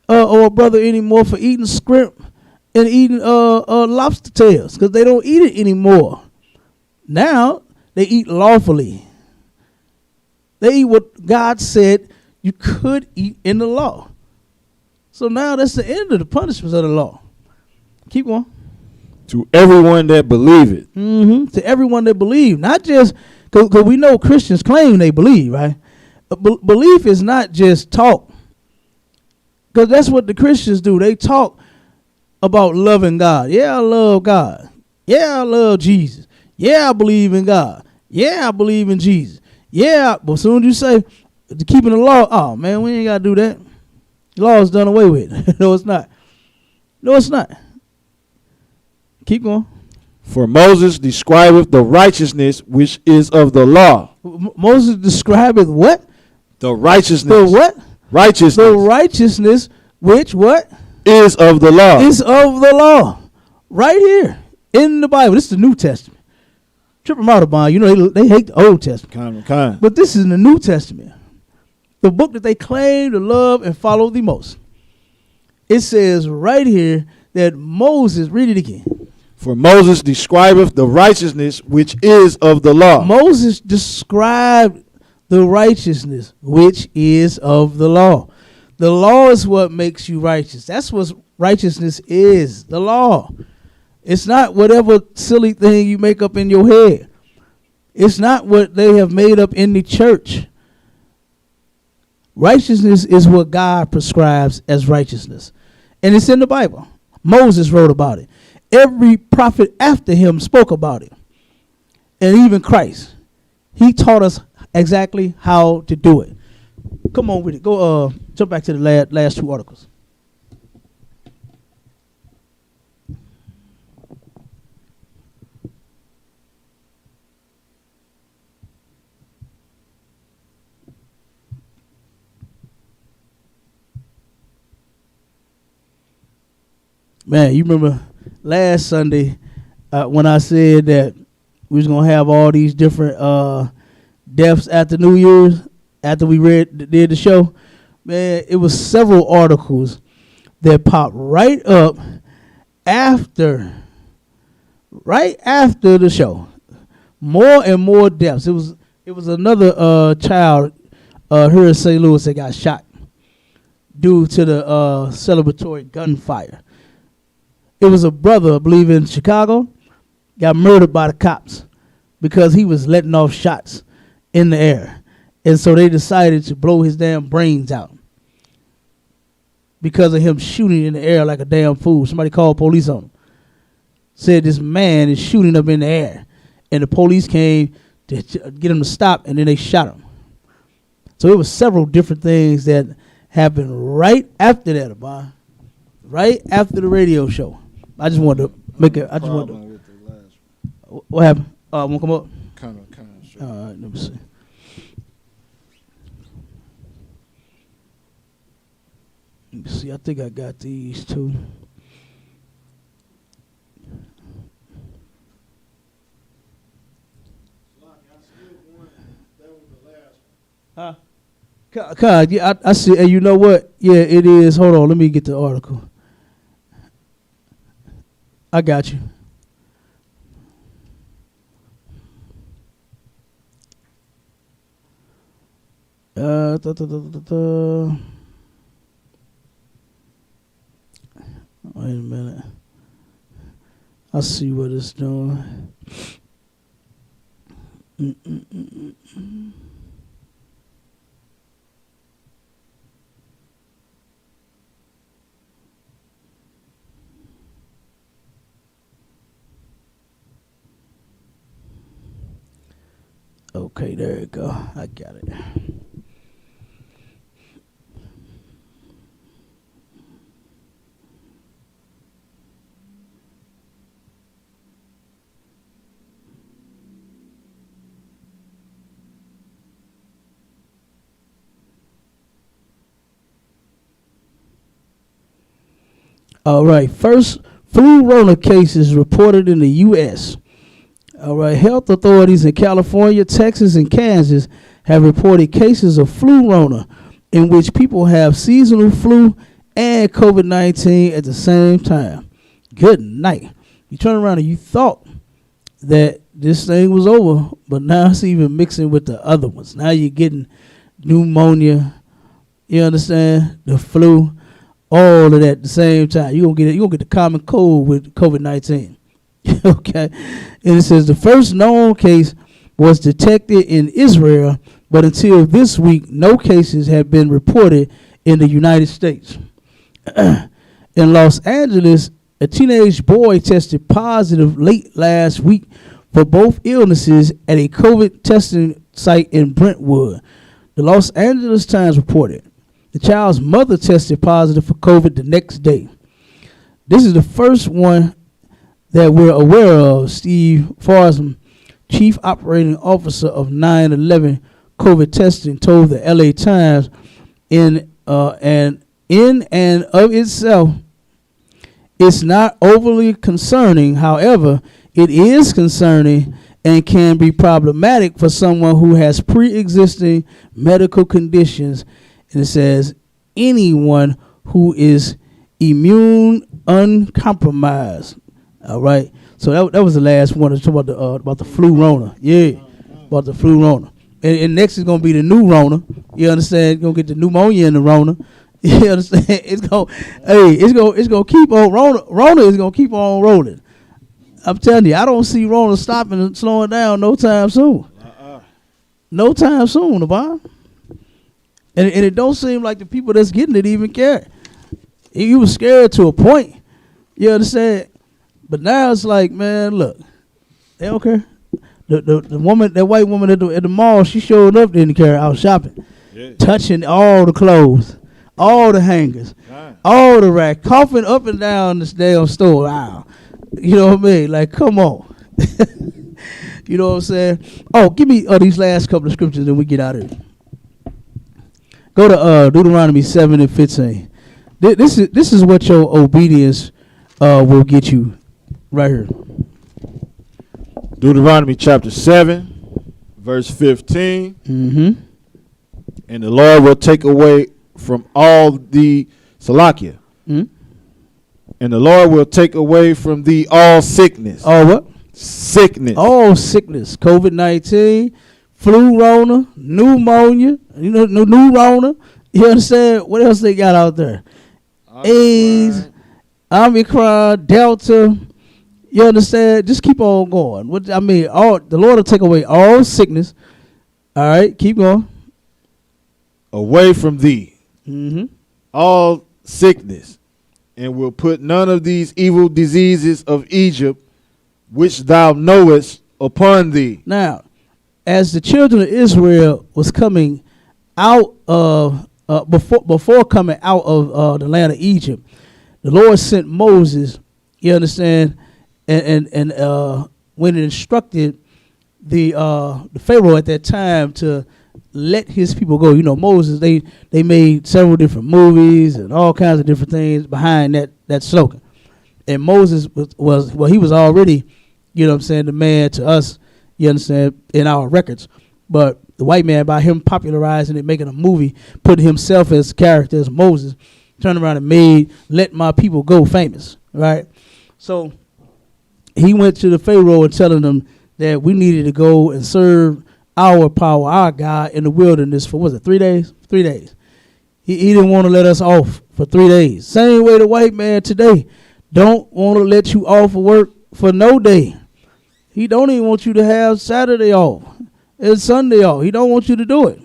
or a brother anymore for eating shrimp and eating lobster tails, because they don't eat it anymore. Now they eat lawfully. They eat what God said you could eat in the law. So now that's the end of the punishments of the law. Keep going. To everyone that believe it. To everyone that believe. Not just, because we know Christians claim they believe, right? Belief is not just talk. Because that's what the Christians do. They talk about loving God. Yeah, I love God. Yeah, I love Jesus. Yeah, I believe in God. Yeah, I believe in Jesus. Yeah, but as soon as you say keeping the law, oh man, we ain't got to do that. The law is done away with. No, it's not. No, it's not. Keep going. For Moses describeth the righteousness which is of the law. Moses describeth what? The righteousness. The what? Righteousness. The righteousness which what? Is of the law. Is of the law. Right here in the Bible. This is the New Testament. Trip them out, Bond. You know, they hate the Old Testament. Kind. But this is in the New Testament. The book that they claim to love and follow the most. It says right here that Moses, read it again. For Moses describeth the righteousness which is of the law. Moses described the righteousness which is of the law. The law is what makes you righteous. That's what righteousness is, the law. It's not whatever silly thing you make up in your head. It's not what they have made up in the church. Righteousness is what God prescribes as righteousness. And it's in the Bible. Moses wrote about it. Every prophet after him spoke about it. And even Christ. He taught us exactly how to do it. Come on with it. Go jump back to the last two articles. Man, you remember last Sunday when I said that we was going to have all these different deaths after New Year's, after we did the show? Man, it was several articles that popped right up after the show. More and more deaths. It was another child here in St. Louis that got shot due to the celebratory gunfire. It was a brother, I believe, in Chicago, got murdered by the cops because he was letting off shots in the air. And so they decided to blow his damn brains out because of him shooting in the air like a damn fool. Somebody called police on him. Said this man is shooting up in the air. And the police came to get him to stop, and then they shot him. So it was several different things that happened right after that, Abba. Right after the radio show. I just wanted to make it. I just wanted to. With the last one. What happened? Won't come up? Kind of. Sure. All right, let me see. Let me see. I think I got these two. Huh? God, yeah, I see. And you know what? Yeah, it is. Hold on. Let me get the article. I got you. Wait a minute. I see what it's doing. Mm-mm-mm-mm. Okay, there you go. I got it. All right, first flu Rona cases reported in the U.S. All right, health authorities in California, Texas, and Kansas have reported cases of flu Rona in which people have seasonal flu and COVID-19 at the same time. Good night. You turn around and you thought that this thing was over, but now it's even mixing with the other ones. Now you're getting pneumonia, you understand, the flu, all of that at the same time. You're gonna get the common cold with COVID-19. Okay, and it says the first known case was detected in Israel, but until this week, no cases have been reported in the United States. In Los Angeles, a teenage boy tested positive late last week for both illnesses at a COVID testing site in Brentwood. The Los Angeles Times reported the child's mother tested positive for COVID the next day. This is the first one that we're aware of. Steve Farsam, Chief Operating Officer of 9/11 COVID testing, told the LA Times in and of itself, it's not overly concerning. However, it is concerning and can be problematic for someone who has pre-existing medical conditions. And it says anyone who is immune uncompromised. All right. So that was the last one to talk about the flu Rona. Yeah, about the flu Rona. And next is gonna be the new Rona. You understand? You're gonna get the pneumonia in the Rona. You understand? It's gonna keep on Rona is gonna keep on rolling. I'm telling you, I don't see Rona stopping and slowing down no time soon. No time soon, Bob. And it don't seem like the people that's getting it even care. You was scared to a point. You understand? But now it's like, man, look, they don't care. The woman, that white woman at the mall, she showed up, didn't care. I was shopping, touching all the clothes, all the hangers, all the rack, coughing up and down this damn store aisle. You know what I mean? Like, come on. You know what I'm saying? Oh, give me these last couple of scriptures and we get out of here. Go to Deuteronomy 7 and 15. This is what your obedience will get you right here. Deuteronomy chapter 7, verse 15. Mm-hmm. And the Lord will take away from all the Salakia. Mm-hmm. And the Lord will take away from thee all sickness. All what? Sickness. All sickness. COVID-19, flu Rona, pneumonia, new Rona. You understand? What else they got out there? AIDS, Omicron, Delta. You understand? Just keep on going. The Lord will take away all sickness. All right, keep going. Away from thee. Mm-hmm. All sickness. And will put none of these evil diseases of Egypt, which thou knowest, upon thee. Now, as the children of Israel was coming out of, before coming out of the land of Egypt, the Lord sent Moses, you understand, and when it instructed the Pharaoh at that time to let his people go. You know, Moses, they made several different movies and all kinds of different things behind that slogan. And Moses he was already, you know what I'm saying, the man to us, you understand, in our records. But the white man, by him popularizing it, making a movie, putting himself as character as Moses, turned around and made Let My People Go famous, right? So he went to the Pharaoh and telling them that we needed to go and serve our power, our God, in the wilderness for, 3 days? 3 days. He didn't want to let us off for 3 days. Same way the white man today don't want to let you off of work for no day. He don't even want you to have Saturday off and Sunday off. He don't want you to do it.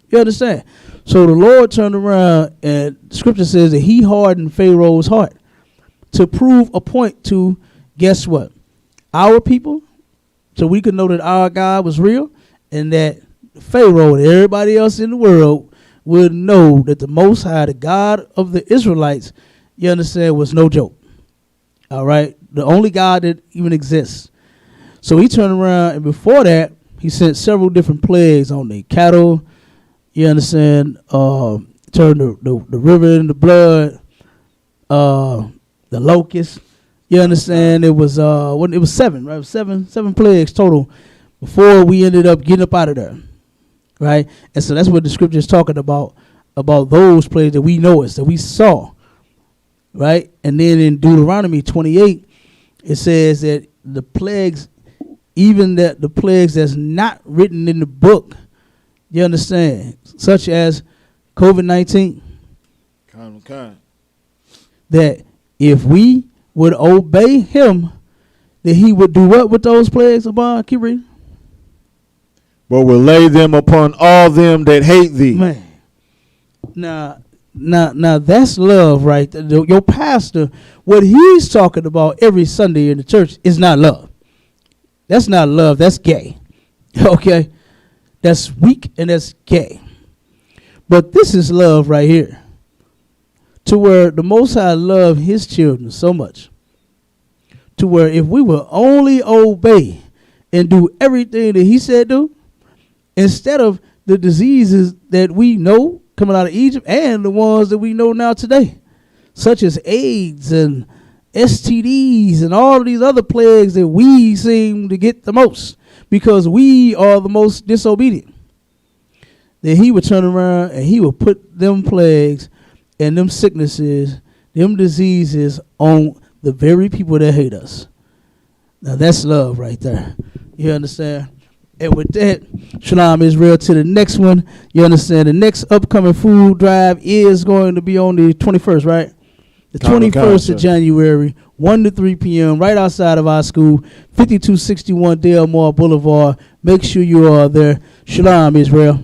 You understand? So the Lord turned around, and Scripture says that he hardened Pharaoh's heart to prove a point to, guess what? Our people, so we could know that our God was real, and that Pharaoh and everybody else in the world would know that the Most High, the God of the Israelites, you understand, was no joke. All right? The only God that even exists. So he turned around, and before that, he sent several different plagues on the cattle. You understand? Turned the river into blood. The locusts. You understand? It was it was 7, right? It was seven plagues total before we ended up getting up out of there, right? And so that's what the scripture is talking about those plagues that we know that we saw, right? And then in Deuteronomy 28, it says that the plagues, even that the plagues that's not written in the book, you understand, such as COVID-19, that if we would obey him, that he would do what with those plagues? Abba, keep reading. But will lay them upon all them that hate thee. Man, now that's love, right? Your pastor, what he's talking about every Sunday in the church is not love. That's not love. That's gay. Okay? That's weak and that's gay. But this is love right here. To where the Most High loved his children so much. To where if we will only obey and do everything that he said do, instead of the diseases that we know coming out of Egypt and the ones that we know now today, such as AIDS and STDs and all of these other plagues that we seem to get the most because we are the most disobedient, then he would turn around and he would put them plagues and them sicknesses, them diseases on the very people that hate us. Now that's love right there. You understand? And with that, Shalom Israel, to the next one. You understand? The next upcoming food drive is going to be on the 21st, right? The 21st of January, 1 to 3 p.m., right outside of our school, 5261 Delmar Boulevard. Make sure you are there. Shalom Israel.